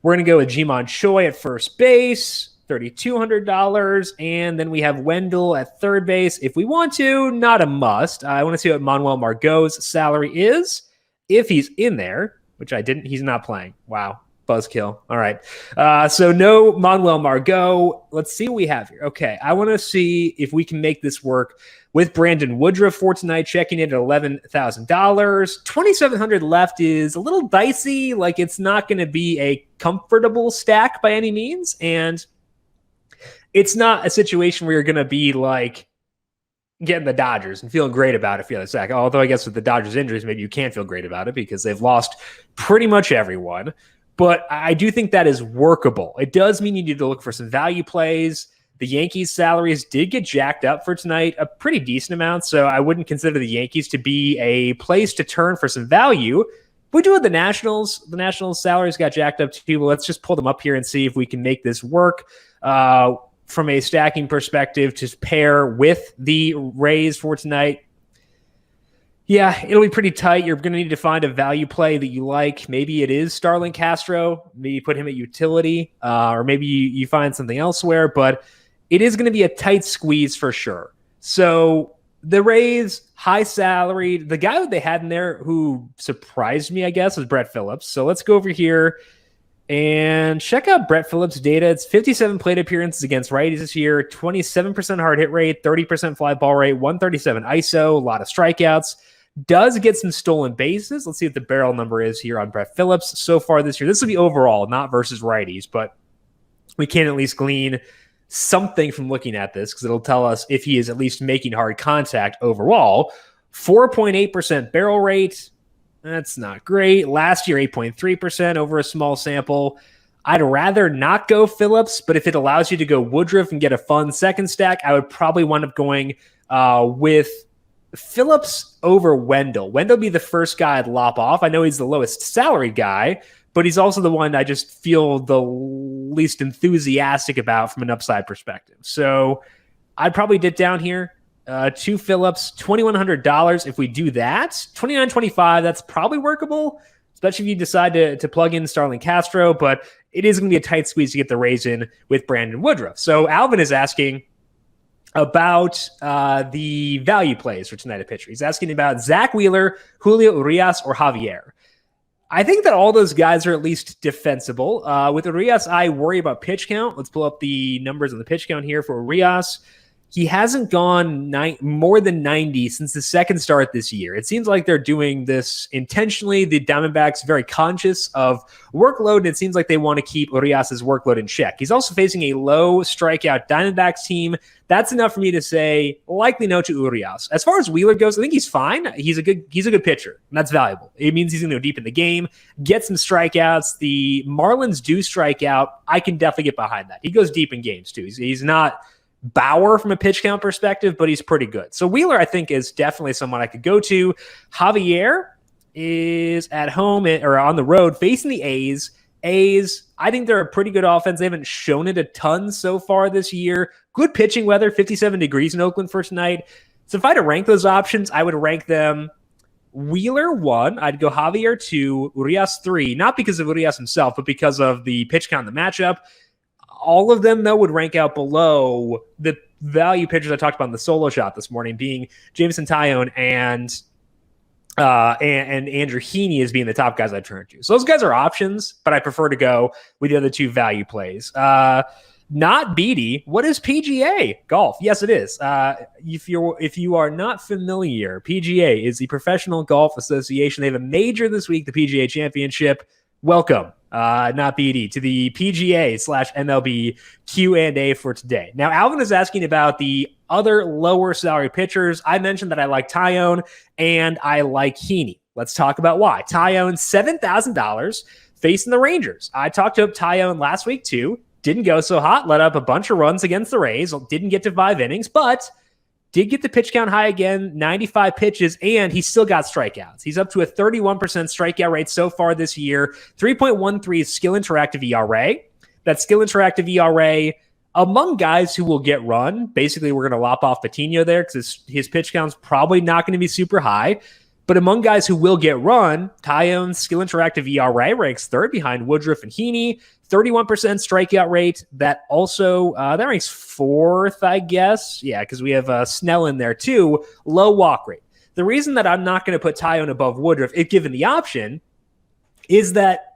We're going to go with Ji-Man Choi at first base, $3,200. And then we have Wendell at third base. If we want to, not a must. I want to see what Manuel Margot's salary is. If he's in there, which I didn't, he's not playing. Wow. Buzzkill. All right. So no Manuel Margot. Let's see what we have here. Okay. I want to see if we can make this work with Brandon Woodruff for tonight, checking in at $11,000. $2,700 left is a little dicey. Like it's not going to be a comfortable stack by any means. And it's not a situation where you're going to be like getting the Dodgers and feeling great about it for the other stack. Although I guess with the Dodgers injuries, maybe you can't feel great about it because they've lost pretty much everyone. But I do think that is workable. It does mean you need to look for some value plays. The Yankees' salaries did get jacked up for tonight, a pretty decent amount, so I wouldn't consider the Yankees to be a place to turn for some value. We do have the Nationals. The Nationals' salaries got jacked up too, but let's just pull them up here and see if we can make this work from a stacking perspective to pair with the Rays for tonight. Yeah, it'll be pretty tight. You're going to need to find a value play that you like. Maybe it is Starlin Castro. Maybe you put him at utility, or maybe you find something elsewhere. But it is going to be a tight squeeze for sure. So the Rays, high salary. The guy that they had in there who surprised me, I guess, was Brett Phillips. So let's go over here and check out Brett Phillips' data. It's 57 plate appearances against righties this year, 27% hard hit rate, 30% fly ball rate, 137 ISO, a lot of strikeouts. Does get some stolen bases. Let's see what the barrel number is here on Brett Phillips so far this year. This will be overall, not versus righties, but we can at least glean something from looking at this because it'll tell us if he is at least making hard contact overall. 4.8% barrel rate. That's not great. Last year, 8.3% over a small sample. I'd rather not go Phillips, but if it allows you to go Woodruff and get a fun second stack, I would probably wind up going with Phillips over Wendell. Wendell be the first guy I'd lop off. I know he's the lowest salaried guy, but he's also the one I just feel the least enthusiastic about from an upside perspective. So I'd probably dip down here to Phillips, $2,100. If we do that, $2,925, that's probably workable, especially if you decide to plug in Starlin Castro, but it is going to be a tight squeeze to get the Rays in with Brandon Woodruff. So Alvin is asking about the value plays for tonight at pitcher. He's asking about Zach Wheeler, Julio Urias, or Javier. I think that all those guys are at least defensible. With Urias, I worry about pitch count. Let's pull up the numbers on the pitch count here for Urias. He hasn't gone more than 90 since the second start this year. It seems like they're doing this intentionally. The Diamondbacks very conscious of workload, and it seems like they want to keep Urias' workload in check. He's also facing a low strikeout Diamondbacks team. That's enough for me to say likely no to Urias. As far as Wheeler goes, I think he's fine. He's a good pitcher, and that's valuable. It means he's going to go deep in the game, get some strikeouts. The Marlins do strike out. I can definitely get behind that. He goes deep in games too. He's not Bauer from a pitch count perspective, but he's pretty good. So Wheeler, I think, is definitely someone I could go to. Javier is at home or on the road facing the A's. A's, I think they're a pretty good offense. They haven't shown it a ton so far this year. Good pitching weather, 57 degrees in Oakland for tonight. So if I had to rank those options, I would rank them Wheeler 1. I'd go Javier 2, Urias 3, not because of Urias himself, but because of the pitch count in the matchup. All of them, though, would rank out below the value pitchers I talked about in the solo shot this morning, being Jameson Taillon and Andrew Heaney as being the top guys I'd turn to. So those guys are options, but I prefer to go with the other two value plays. Not Beatty. What is PGA golf? Yes, it is. If you are not familiar, PGA is the Professional Golf Association. They have a major this week, the PGA Championship. Welcome, not BD, to the PGA/MLB Q&A for today. Now, Alvin is asking about the other lower salary pitchers. I mentioned that I like Taillon and I like Heaney. Let's talk about why. Taillon, $7,000 facing the Rangers. I talked up Taillon last week too. Didn't go so hot, let up a bunch of runs against the Rays. Didn't get to 5 innings, but did get the pitch count high again, 95 pitches, and he still got strikeouts. He's up to a 31% strikeout rate so far this year, 3.13 skill interactive ERA. That skill interactive ERA among guys who will get run. Basically, we're going to lop off Patino there because his pitch count's probably not going to be super high. But among guys who will get run, Taillon's skill interactive ERA ranks third behind Woodruff and Heaney, 31% strikeout rate. That also, that ranks fourth, I guess. Yeah, because we have Snell in there too. Low walk rate. The reason that I'm not going to put Taillon above Woodruff, if given the option, is that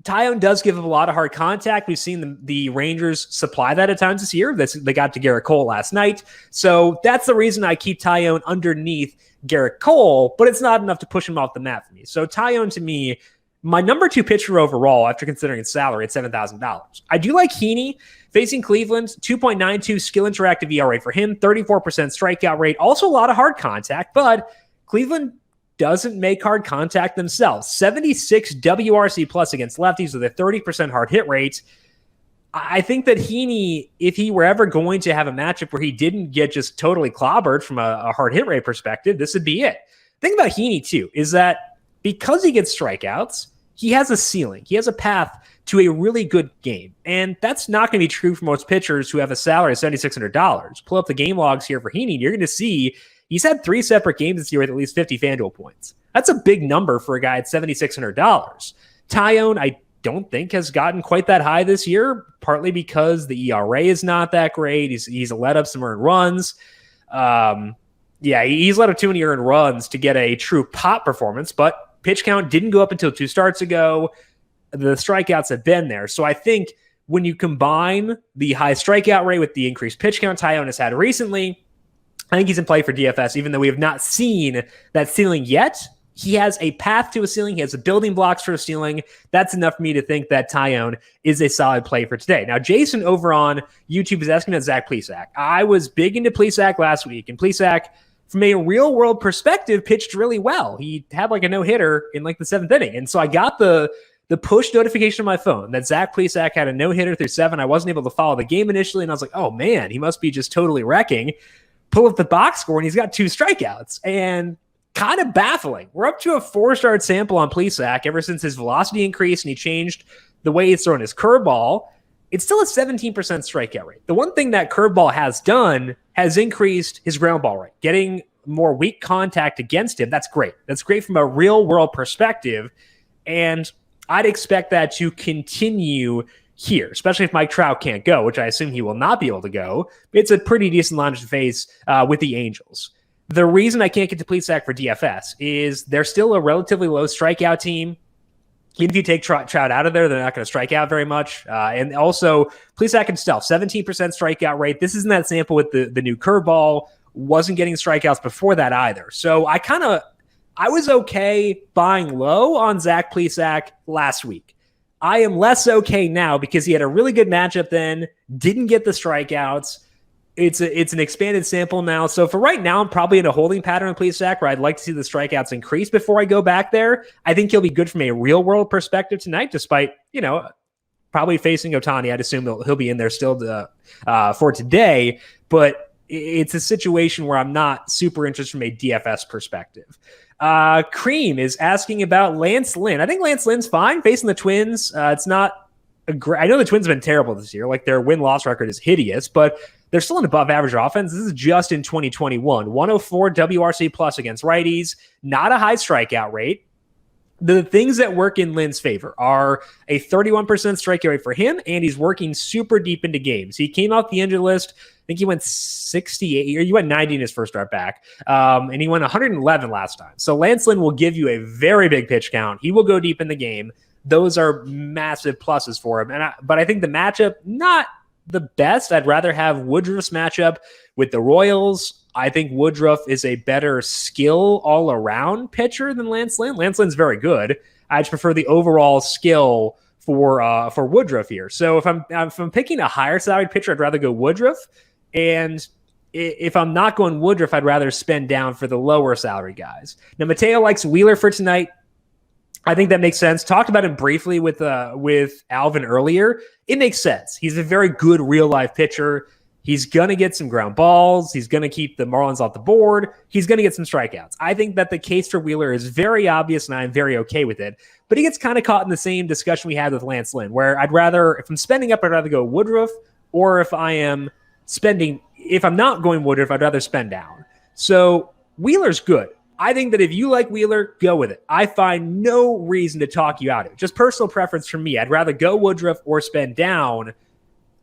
Taillon does give up a lot of hard contact. We've seen the Rangers supply that at times this year. They got to Garrett Cole last night. So that's the reason I keep Taillon underneath Garrett Cole, but it's not enough to push him off the mat for me. So Taillon, to me, my number 2 pitcher overall after considering his salary at $7,000. I do like Heaney facing Cleveland, 2.92 skill interactive ERA for him, 34% strikeout rate, also a lot of hard contact, but Cleveland doesn't make hard contact themselves. 76 WRC plus against lefties with a 30% hard hit rate. I think that Heaney, if he were ever going to have a matchup where he didn't get just totally clobbered from a hard hit rate perspective, this would be it. The thing about Heaney, too, is that because he gets strikeouts, he has a ceiling. He has a path to a really good game. And that's not going to be true for most pitchers who have a salary of $7,600. Pull up the game logs here for Heaney, you're going to see he's had 3 separate games this year with at least 50 FanDuel points. That's a big number for a guy at $7,600. Taillon, I don't think has gotten quite that high this year, partly because the ERA is not that great. He's let up some earned runs. Yeah, he's let up too many earned runs to get a true pop performance, but pitch count didn't go up until 2 starts ago. The strikeouts have been there. So I think when you combine the high strikeout rate with the increased pitch count Taillon has had recently, I think he's in play for DFS, even though we have not seen that ceiling yet. He has a path to a ceiling. He has the building blocks for a ceiling. That's enough for me to think that Taillon is a solid play for today. Now, Jason over on YouTube is asking about Zach Plesac. I was big into Plesac last week, and Plesac, from a real-world perspective, pitched really well. He had like a no-hitter in like the 7th inning, and so I got the push notification on my phone that Zach Plesac had a no-hitter through 7. I wasn't able to follow the game initially, and I was like, oh, man, he must be just totally wrecking. Pull up the box score, and he's got 2 strikeouts, and kind of baffling. We're up to a 4-start sample on Plesac ever since his velocity increased and he changed the way he's throwing his curveball. It's still a 17% strikeout rate. The one thing that curveball has done has increased his ground ball rate, getting more weak contact against him. That's great. That's great from a real world perspective. And I'd expect that to continue here, especially if Mike Trout can't go, which I assume he will not be able to go. It's a pretty decent line to face with the Angels. The reason I can't get to Plesac for DFS is they're still a relatively low strikeout team. Even if you take Trout out of there, they're not going to strike out very much. And also, Plesac himself, 17% strikeout rate. This isn't that sample with the new curveball. Wasn't getting strikeouts before that either. So I was okay buying low on Zach Plesac last week. I am less okay now because he had a really good matchup then, didn't get the strikeouts. It's an expanded sample now. So for right now, I'm probably in a holding pattern on Plesac where I'd like to see the strikeouts increase before I go back there. I think he'll be good from a real world perspective tonight, despite, probably facing Ohtani. I'd assume he'll be in there still for today, but it's a situation where I'm not super interested from a DFS perspective. Cream is asking about Lance Lynn. I think Lance Lynn's fine facing the Twins. It's not I know the Twins have been terrible this year. Like their win-loss record is hideous, but they're still an above-average offense. This is just in 2021. 104 WRC plus against righties. Not a high strikeout rate. The things that work in Lynn's favor are a 31% strikeout rate for him, and he's working super deep into games. He came off the injured list. I think he went 68, or he went 90 in his first start back, and he went 111 last time. So Lance Lynn will give you a very big pitch count. He will go deep in the game. Those are massive pluses for him. But I think the matchup, not the best. I'd rather have Woodruff's matchup with the Royals. I think Woodruff is a better skill all-around pitcher than Lance Lynn. Lance Lynn's very good. I just prefer the overall skill for Woodruff here. So if I'm picking a higher salaried pitcher, I'd rather go Woodruff. And if I'm not going Woodruff, I'd rather spend down for the lower salary guys. Now, Mateo likes Wheeler for tonight. I think that makes sense. Talked about him briefly with Alvin earlier. It makes sense. He's a very good real-life pitcher. He's going to get some ground balls. He's going to keep the Marlins off the board. He's going to get some strikeouts. I think that the case for Wheeler is very obvious, and I'm very okay with it. But he gets kind of caught in the same discussion we had with Lance Lynn, where if I'm spending up, I'd rather go Woodruff, or if I'm not going Woodruff, I'd rather spend down. So Wheeler's good. I think that if you like Wheeler, go with it. I find no reason to talk you out of it. Just personal preference for me. I'd rather go Woodruff or spend down.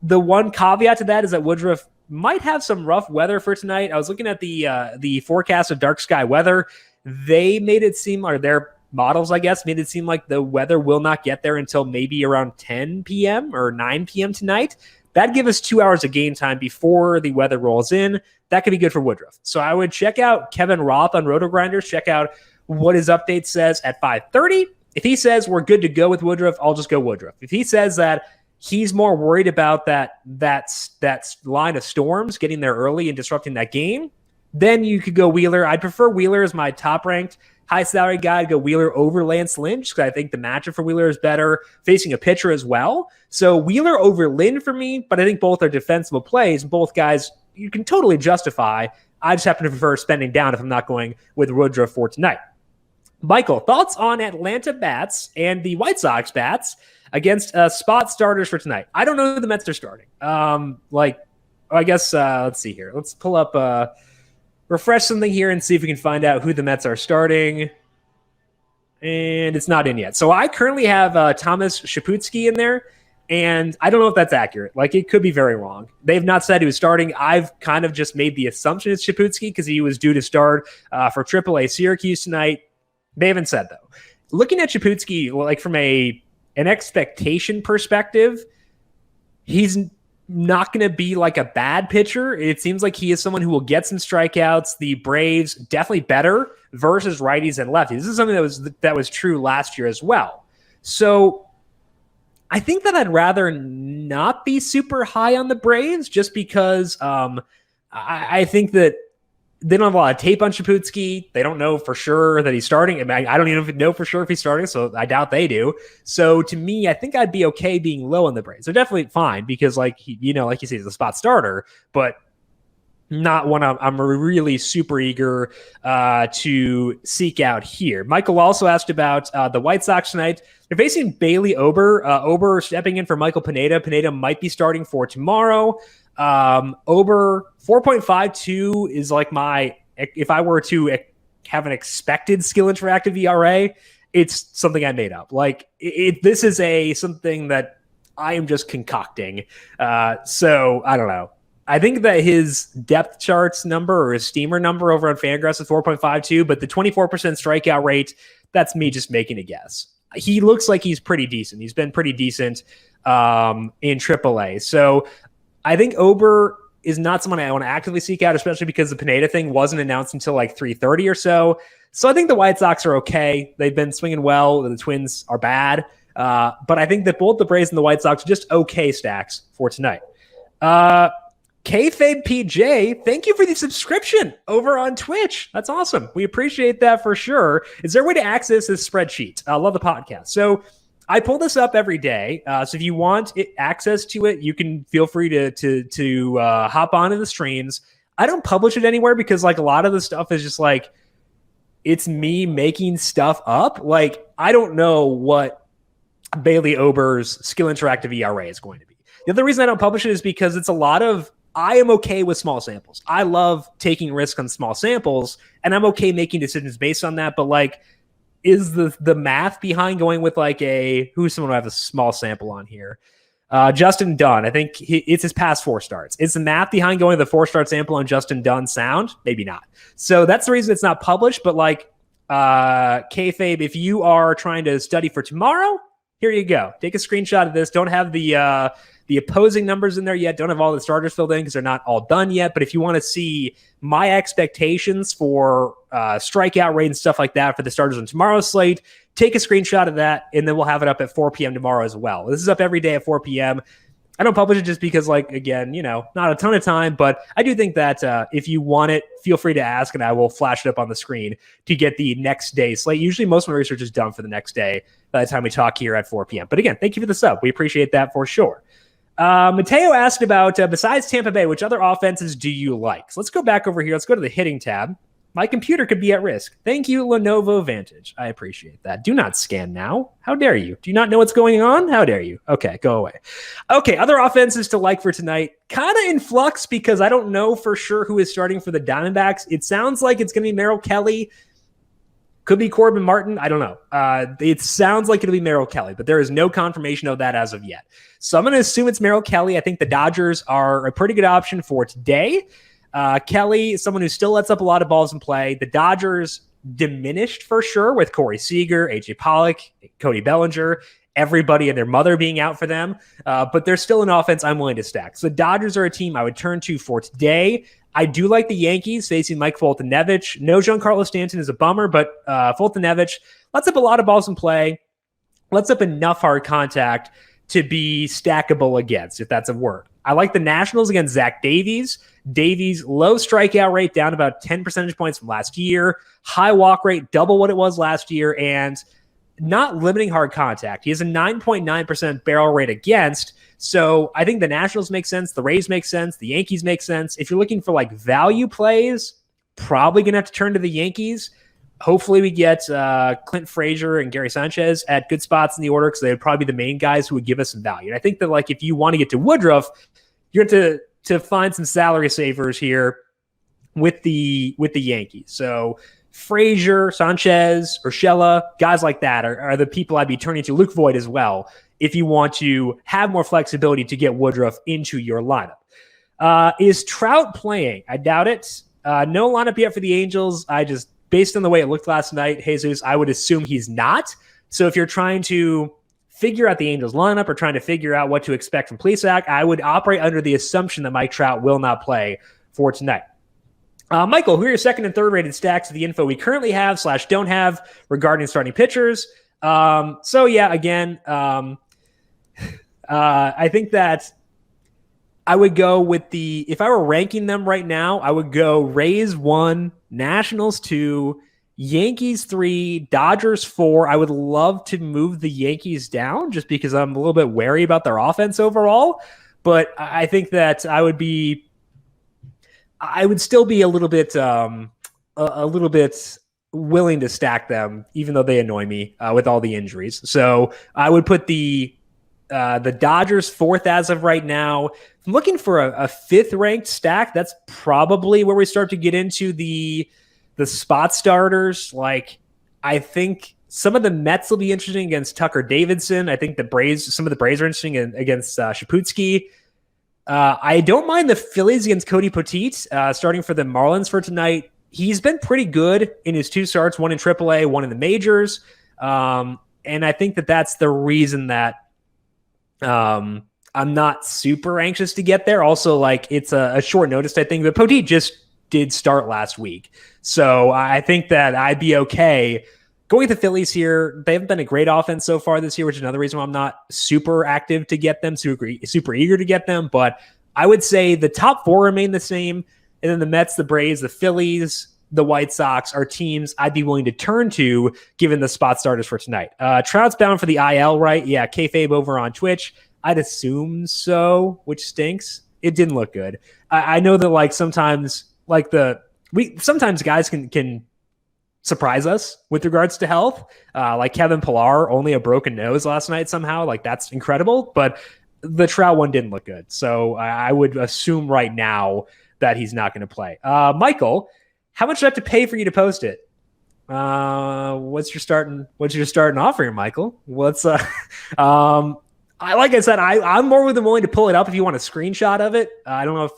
The one caveat to that is that Woodruff might have some rough weather for tonight. I was looking at the forecast of dark sky weather. They made it seem, or their models, I guess, made it seem like the weather will not get there until maybe around 10 p.m. or 9 p.m. tonight. That'd give us 2 hours of game time before the weather rolls in. That could be good for Woodruff. So I would check out Kevin Roth on Roto Grinders, check out what his update says at 5:30. If he says we're good to go with Woodruff, I'll just go Woodruff. If he says that he's more worried about that line of storms getting there early and disrupting that game, then you could go Wheeler. I'd prefer Wheeler as my top-ranked high salary guy. I'd go Wheeler over Lance Lynn because I think the matchup for Wheeler is better, facing a pitcher as well. So Wheeler over Lynn for me, but I think both are defensible plays. Both guys you can totally justify. I just happen to prefer spending down if I'm not going with Woodruff for tonight. Michael, thoughts on Atlanta bats and the White Sox bats against spot starters for tonight? I don't know who the Mets are starting. I guess, let's see here. Let's pull up, refresh something here and see if we can find out who the Mets are starting. And it's not in yet. So I currently have Thomas Shaputsky in there. And I don't know if that's accurate. Like, it could be very wrong. They've not said he was starting. I've kind of just made the assumption it's Shaputsky because he was due to start for AAA Syracuse tonight. They haven't said, though. Looking at Shaputsky, like from an expectation perspective, he's not going to be like a bad pitcher. It seems like he is someone who will get some strikeouts. The Braves definitely better versus righties and lefties. This is something that was true last year as well. So I think that I'd rather not be super high on the Braves just because I think that they don't have a lot of tape on Shaputsky. They don't know for sure that he's starting. I don't even know for sure if he's starting, so I doubt they do. So to me, I think I'd be okay being low on the Braves. They're definitely fine because, like you say, he's a spot starter, but not one I'm really super eager to seek out here. Michael also asked about the White Sox tonight. They're facing Bailey Ober. Ober stepping in for Michael Pineda. Pineda might be starting for tomorrow. Ober 4.52 is like if I were to have an expected skill interactive ERA, it's something I made up. Like this is something that I am just concocting. So I don't know. I think that his depth charts number or his steamer number over on FanGraphs is 4.52, but the 24% strikeout rate, that's me just making a guess. He looks like he's pretty decent. He's been pretty decent in AAA. So I think Ober is not someone I want to actively seek out, especially because the Pineda thing wasn't announced until like 3:30 or so. So I think the White Sox are okay. They've been swinging well. The Twins are bad. But I think that both the Braves and the White Sox are just okay stacks for tonight. Kayfabe PJ, thank you for the subscription over on Twitch. That's awesome. We appreciate that for sure. Is there a way to access this spreadsheet? I love the podcast. So I pull this up every day. So if you want access to it, you can feel free to hop onto the streams. I don't publish it anywhere because like a lot of the stuff is just like, it's me making stuff up. Like I don't know what Bailey Ober's skill interactive ERA is going to be. The other reason I don't publish it is because it's a lot of, I am okay with small samples. I love taking risks on small samples, and I'm okay making decisions based on that. But like, is the math behind going with like who's someone who have a small sample on here? Justin Dunn. I think it's his past 4 starts. Is the math behind going with a 4-start sample on Justin Dunn sound? Maybe not. So that's the reason it's not published. But like, Kayfabe, if you are trying to study for tomorrow, here you go. Take a screenshot of this. Don't have the opposing numbers in there yet. Don't have all the starters filled in because they're not all done yet. But if you want to see my expectations for strikeout rate and stuff like that for the starters on tomorrow's slate, take a screenshot of that, and then we'll have it up at 4 p.m. tomorrow as well. This is up every day at 4 p.m. I don't publish it just because, like, again, not a ton of time, but I do think that if you want it, feel free to ask, and I will flash it up on the screen to get the next day slate. Usually most of my research is done for the next day by the time we talk here at 4 p.m. But again, thank you for the sub. We appreciate that for sure. Mateo asked about, besides Tampa Bay, which other offenses do you like? So let's go back over here. Let's go to the hitting tab. My computer could be at risk. Thank you, Lenovo Vantage. I appreciate that. Do not scan now. How dare you? Do you not know what's going on? How dare you? Okay, go away. Okay, other offenses to like for tonight. Kind of in flux because I don't know for sure who is starting for the Diamondbacks. It sounds like it's going to be Merrill Kelly. Could be Corbin Martin. I don't know. It sounds like it'll be Merrill Kelly, but there is no confirmation of that as of yet. So I'm going to assume it's Merrill Kelly. I think the Dodgers are a pretty good option for today. Kelly is someone who still lets up a lot of balls in play. The Dodgers diminished for sure with Corey Seager, AJ Pollock, Cody Bellinger, everybody and their mother being out for them. But there's still an offense I'm willing to stack. So the Dodgers are a team I would turn to for today. I do like the Yankees facing Mike Foltynewicz. No Giancarlo Stanton is a bummer, but Foltynewicz lets up a lot of balls in play, lets up enough hard contact to be stackable against, if that's a word. I like the Nationals against Zach Davies. Davies' low strikeout rate down about 10 percentage points from last year. High walk rate, double what it was last year, and not limiting hard contact. He has a 9.9% barrel rate against. So I think the Nationals make sense. The Rays make sense. The Yankees make sense. If you're looking for like value plays, probably going to have to turn to the Yankees. Hopefully we get Clint Frazier and Gary Sanchez at good spots in the order because they would probably be the main guys who would give us some value. And I think that like if you want to get to Woodruff, you're going to find some salary savers here with the Yankees. So Frazier, Sanchez, Urshela, guys like that are the people I'd be turning to. Luke Voigt as well, if you want to have more flexibility to get Woodruff into your lineup. Is Trout playing? I doubt it. No lineup yet for the Angels. Based on the way it looked last night, Jesus, I would assume he's not. So if you're trying to figure out the Angels lineup or trying to figure out what to expect from Plesac, I would operate under the assumption that Mike Trout will not play for tonight. Michael, who are your second and third rated stacks of the info we currently have / don't have regarding starting pitchers? I think that I would go with if I were ranking them right now, I would go Rays 1, Nationals 2, Yankees 3, Dodgers 4. I would love to move the Yankees down just because I'm a little bit wary about their offense overall. But I think that I would still be a little bit willing to stack them, even though they annoy me with all the injuries. So I would put the Dodgers fourth as of right now. I'm looking for a fifth ranked stack. That's probably where we start to get into the spot starters. Like, I think some of the Mets will be interesting against Tucker Davidson. I think some of the Braves are interesting against Shaputsky. I don't mind the Phillies against Cody Poteet, starting for the Marlins for tonight. He's been pretty good in his 2 starts, one in AAA, one in the majors. And I think that's the reason that I'm not super anxious to get there. Also, like, it's a short notice, I think, but Poteet just did start last week. So I think that I'd be okay going with the Phillies here. They haven't been a great offense so far this year, which is another reason why I'm not super active to get them, super eager to get them. But I would say the top 4 remain the same. And then the Mets, the Braves, the Phillies, the White Sox are teams I'd be willing to turn to given the spot starters for tonight. Trout's bound for the IL, right? Yeah, kayfabe over on Twitch. I'd assume so, which stinks. It didn't look good. I know that sometimes guys can surprise us with regards to health. Like Kevin Pillar, only a broken nose last night somehow. Like, that's incredible. But the Trout one didn't look good. So I would assume right now that he's not going to play. Michael, how much do I have to pay for you to post it? What's your starting offer here, Michael? Like I said, I'm more than willing to pull it up if you want a screenshot of it. I don't know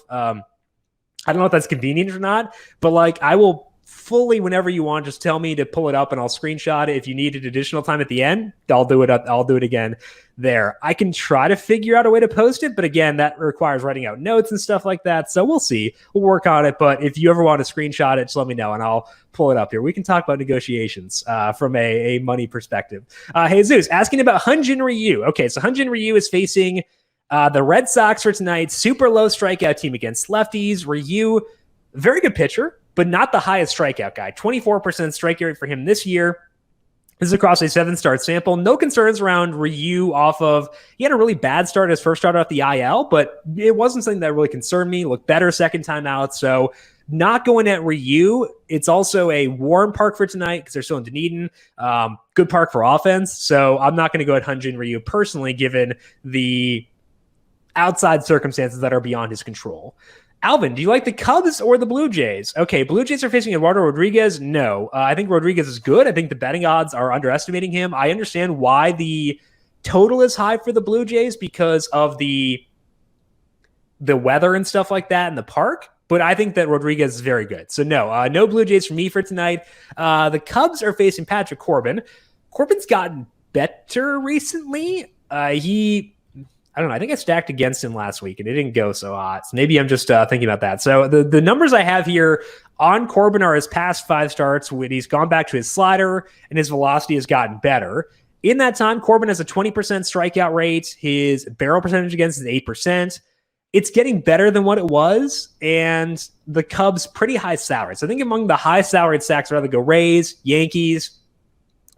if that's convenient or not, but I will fully, whenever you want, just tell me to pull it up and I'll screenshot it. If you needed additional time at the end, I'll do it again there. I can try to figure out a way to post it, but again, that requires writing out notes and stuff like that. So we'll see. We'll work on it. But if you ever want to screenshot it, just let me know and I'll pull it up here. We can talk about negotiations from a money perspective. Jesus asking about Hyun-Jin Ryu. Okay, so Hyun-Jin Ryu is facing the Red Sox for tonight. Super low strikeout team against lefties. Ryu, very good pitcher, but not the highest strikeout guy. 24% strike rate for him this year. This is across a 7-start sample. No concerns around Ryu he had a really bad start, his first start off the IL, but it wasn't something that really concerned me. Looked better second time out. So not going at Ryu. It's also a warm park for tonight because they're still in Dunedin. Good park for offense. So I'm not going to go at Hyun-Jin Ryu personally, given the outside circumstances that are beyond his control. Alvin, do you like the Cubs or the Blue Jays? Okay, Blue Jays are facing Eduardo Rodriguez. No, I think Rodriguez is good. I think the betting odds are underestimating him. I understand why the total is high for the Blue Jays because of the weather and stuff like that in the park, but I think that Rodriguez is very good. So no Blue Jays for me for tonight. The Cubs are facing Patrick Corbin. Corbin's gotten better recently. I don't know. I think I stacked against him last week and it didn't go so hot. So maybe I'm just thinking about that. So the numbers I have here on Corbin are his past 5 starts when he's gone back to his slider and his velocity has gotten better. In that time, Corbin has a 20% strikeout rate. His barrel percentage against is 8%. It's getting better than what it was. And the Cubs, pretty high salary. So I think among the high salaried stacks, I'd rather go Rays, Yankees,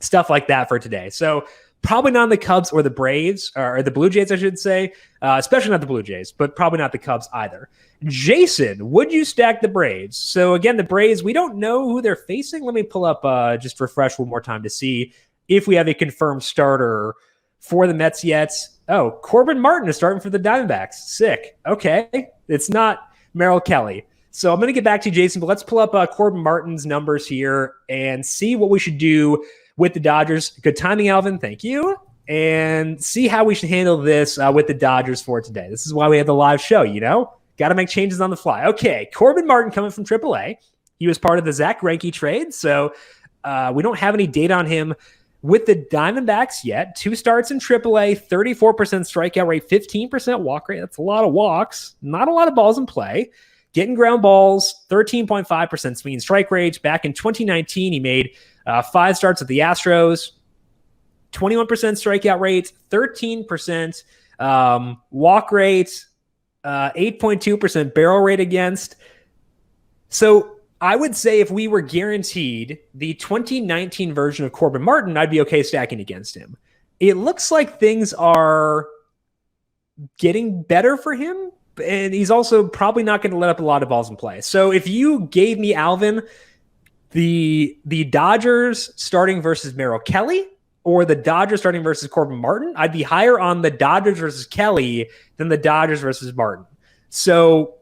stuff like that for today. So probably not the Cubs or the Braves, or the Blue Jays, I should say, especially not the Blue Jays, but probably not the Cubs either. Jason, would you stack the Braves? So again, the Braves, we don't know who they're facing. Let me pull up, just refresh one more time to see if we have a confirmed starter for the Mets yet. Oh, Corbin Martin is starting for the Diamondbacks. Sick. Okay. It's not Merrill Kelly. So I'm going to get back to you, Jason, but let's pull up Corbin Martin's numbers here and see what we should do with the Dodgers. Good timing, Alvin. Thank you. And see how we should handle this with the Dodgers for today. This is why we have the live show, Got to make changes on the fly. Okay, Corbin Martin coming from AAA. He was part of the Zach Greinke trade, so we don't have any data on him with the Diamondbacks yet. 2 starts in AAA, 34% strikeout rate, 15% walk rate. That's a lot of walks. Not a lot of balls in play. Getting ground balls, 13.5% swing and strike rate. Back in 2019, he made 5 starts with the Astros, 21% strikeout rate, 13% walk rate, 8.2% barrel rate against. So I would say if we were guaranteed the 2019 version of Corbin Martin, I'd be okay stacking against him. It looks like things are getting better for him, and he's also probably not going to let up a lot of balls in play. So if you gave me, Alvin, the Dodgers starting versus Merrill Kelly or the Dodgers starting versus Corbin Martin, I'd be higher on the Dodgers versus Kelly than the Dodgers versus Martin. So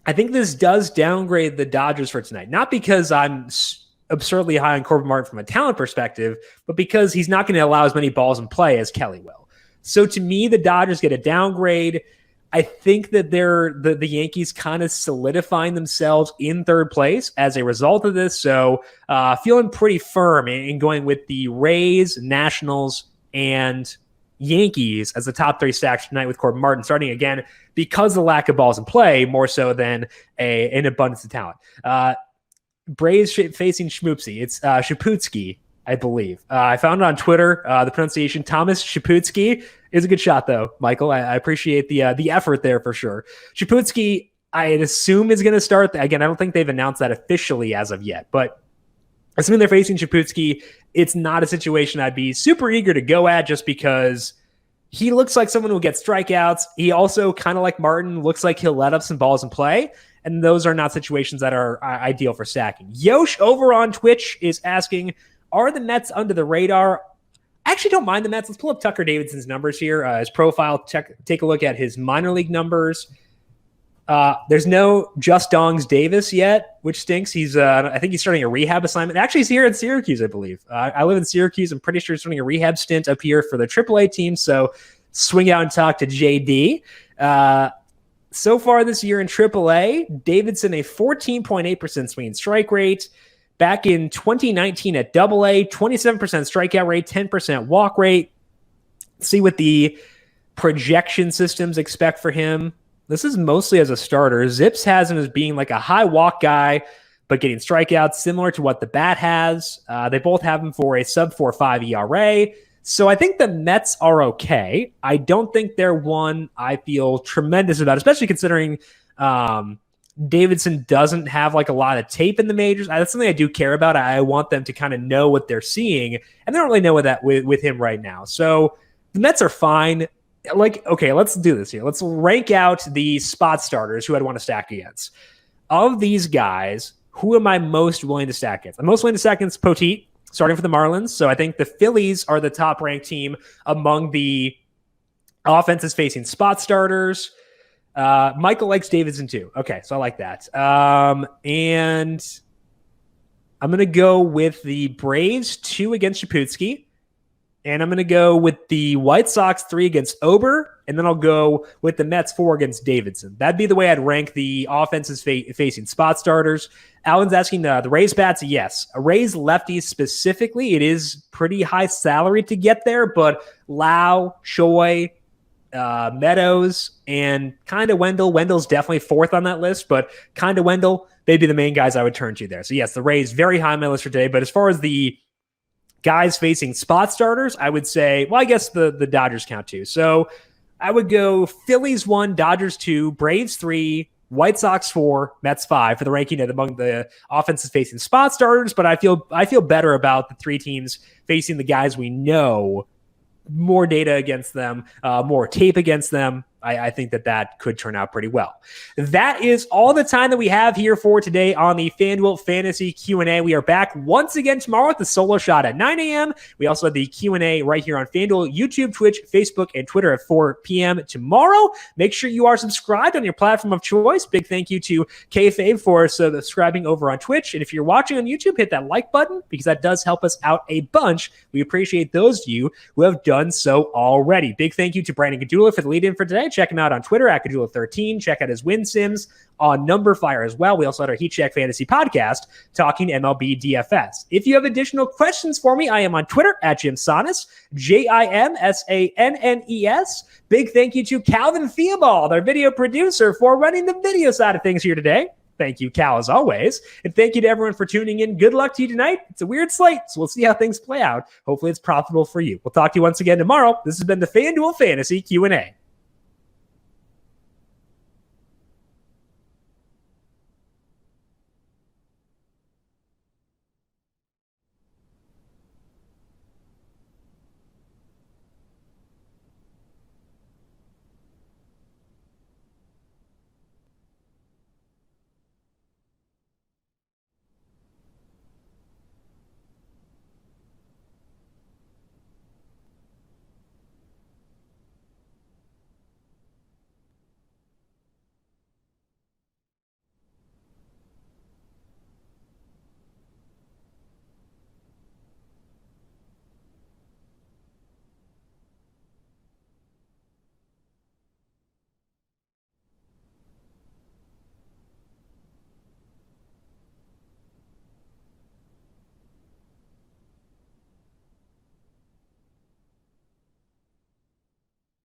I think this does downgrade the Dodgers for tonight. Not because I'm absurdly high on Corbin Martin from a talent perspective, but because he's not going to allow as many balls in play as Kelly will. So to me, the Dodgers get a downgrade. I think that they're the Yankees kind of solidifying themselves in third place as a result of this. So feeling pretty firm in going with the Rays, Nationals, and Yankees as the top 3 stacks tonight with Corbin Martin starting again because of the lack of balls in play more so than an abundance of talent. Braves facing Schmoopsy. It's Shaputsky, I believe. I found it on Twitter. The pronunciation Thomas Shaputsky is a good shot, though, Michael. I appreciate the effort there for sure. Shaputsky, I'd assume, is going to start. Again, I don't think they've announced that officially as of yet, but assuming they're facing Shaputsky, it's not a situation I'd be super eager to go at just because he looks like someone who will get strikeouts. He also, kind of like Martin, looks like he'll let up some balls in play, and those are not situations that are ideal for stacking. Yosh over on Twitch is asking, are the Mets under the radar? I actually don't mind the Mets. Let's pull up Tucker Davidson's numbers here, his profile. Take a look at his minor league numbers. There's no Just Dongs Davis yet, which stinks. He's I think he's starting a rehab assignment. Actually, he's here in Syracuse, I believe. I live in Syracuse. I'm pretty sure he's starting a rehab stint up here for the AAA team. So swing out and talk to JD. So far this year in AAA, Davidson a 14.8% swing and strike rate. Back in 2019 at AA, 27% strikeout rate, 10% walk rate. See what the projection systems expect for him. This is mostly as a starter. Zips has him as being like a high walk guy, but getting strikeouts similar to what the bat has. They both have him for a sub 4.5 ERA. So I think the Mets are okay. I don't think they're one I feel tremendous about, especially considering Davidson doesn't have like a lot of tape in the majors. That's something I do care about. I want them to kind of know what they're seeing, and they don't really know what that with him right now. So the Mets are fine. Like, okay, let's do this here. Let's rank out the spot starters who I'd want to stack against. Of these guys, who am I most willing to stack against? I'm most willing to stack against Poteet, starting for the Marlins. So I think the Phillies are the top ranked team among the offenses facing spot starters. Michael likes Davidson too. Okay, so I like that. And I'm going to go with the Braves 2 against Shaputsky. And I'm going to go with the White Sox 3 against Ober. And then I'll go with the Mets 4 against Davidson. That'd be the way I'd rank the offenses facing spot starters. Alan's asking the Rays bats. Yes. Rays lefties specifically, it is pretty high salary to get there. But Lau, Choi, Meadows, and kind of Wendell. Wendell's definitely 4th on that list, but kind of Wendell, they'd be the main guys I would turn to there. So yes, the Rays very high on my list for today. But as far as the guys facing spot starters, I would say, well, I guess the Dodgers count too. So I would go Phillies 1, Dodgers 2, Braves 3, White Sox 4, Mets 5 for the ranking among the offenses facing spot starters. But I feel better about the 3 teams facing the guys we know, more data against them, more tape against them. I think that could turn out pretty well. That is all the time that we have here for today on the FanDuel Fantasy Q&A. We are back once again tomorrow with the solo shot at 9 a.m. We also have the Q&A right here on FanDuel, YouTube, Twitch, Facebook, and Twitter at 4 p.m. tomorrow. Make sure you are subscribed on your platform of choice. Big thank you to Kayfabe for subscribing over on Twitch. And if you're watching on YouTube, hit that like button because that does help us out a bunch. We appreciate those of you who have done so already. Big thank you to Brandon Gdula for the lead-in for today. Check him out on Twitter at Gdula13. Check out his win sims on numberFire as well. We also had our Heat Check Fantasy podcast talking MLB DFS. If you have additional questions for me, I am on Twitter at Jim Sannes, JimSannes. Big thank you to Calvin Theobald, our video producer, for running the video side of things here today. Thank you, Cal, as always. And thank you to everyone for tuning in. Good luck to you tonight. It's a weird slate, so we'll see how things play out. Hopefully it's profitable for you. We'll talk to you once again tomorrow. This has been the FanDuel Fantasy Q&A.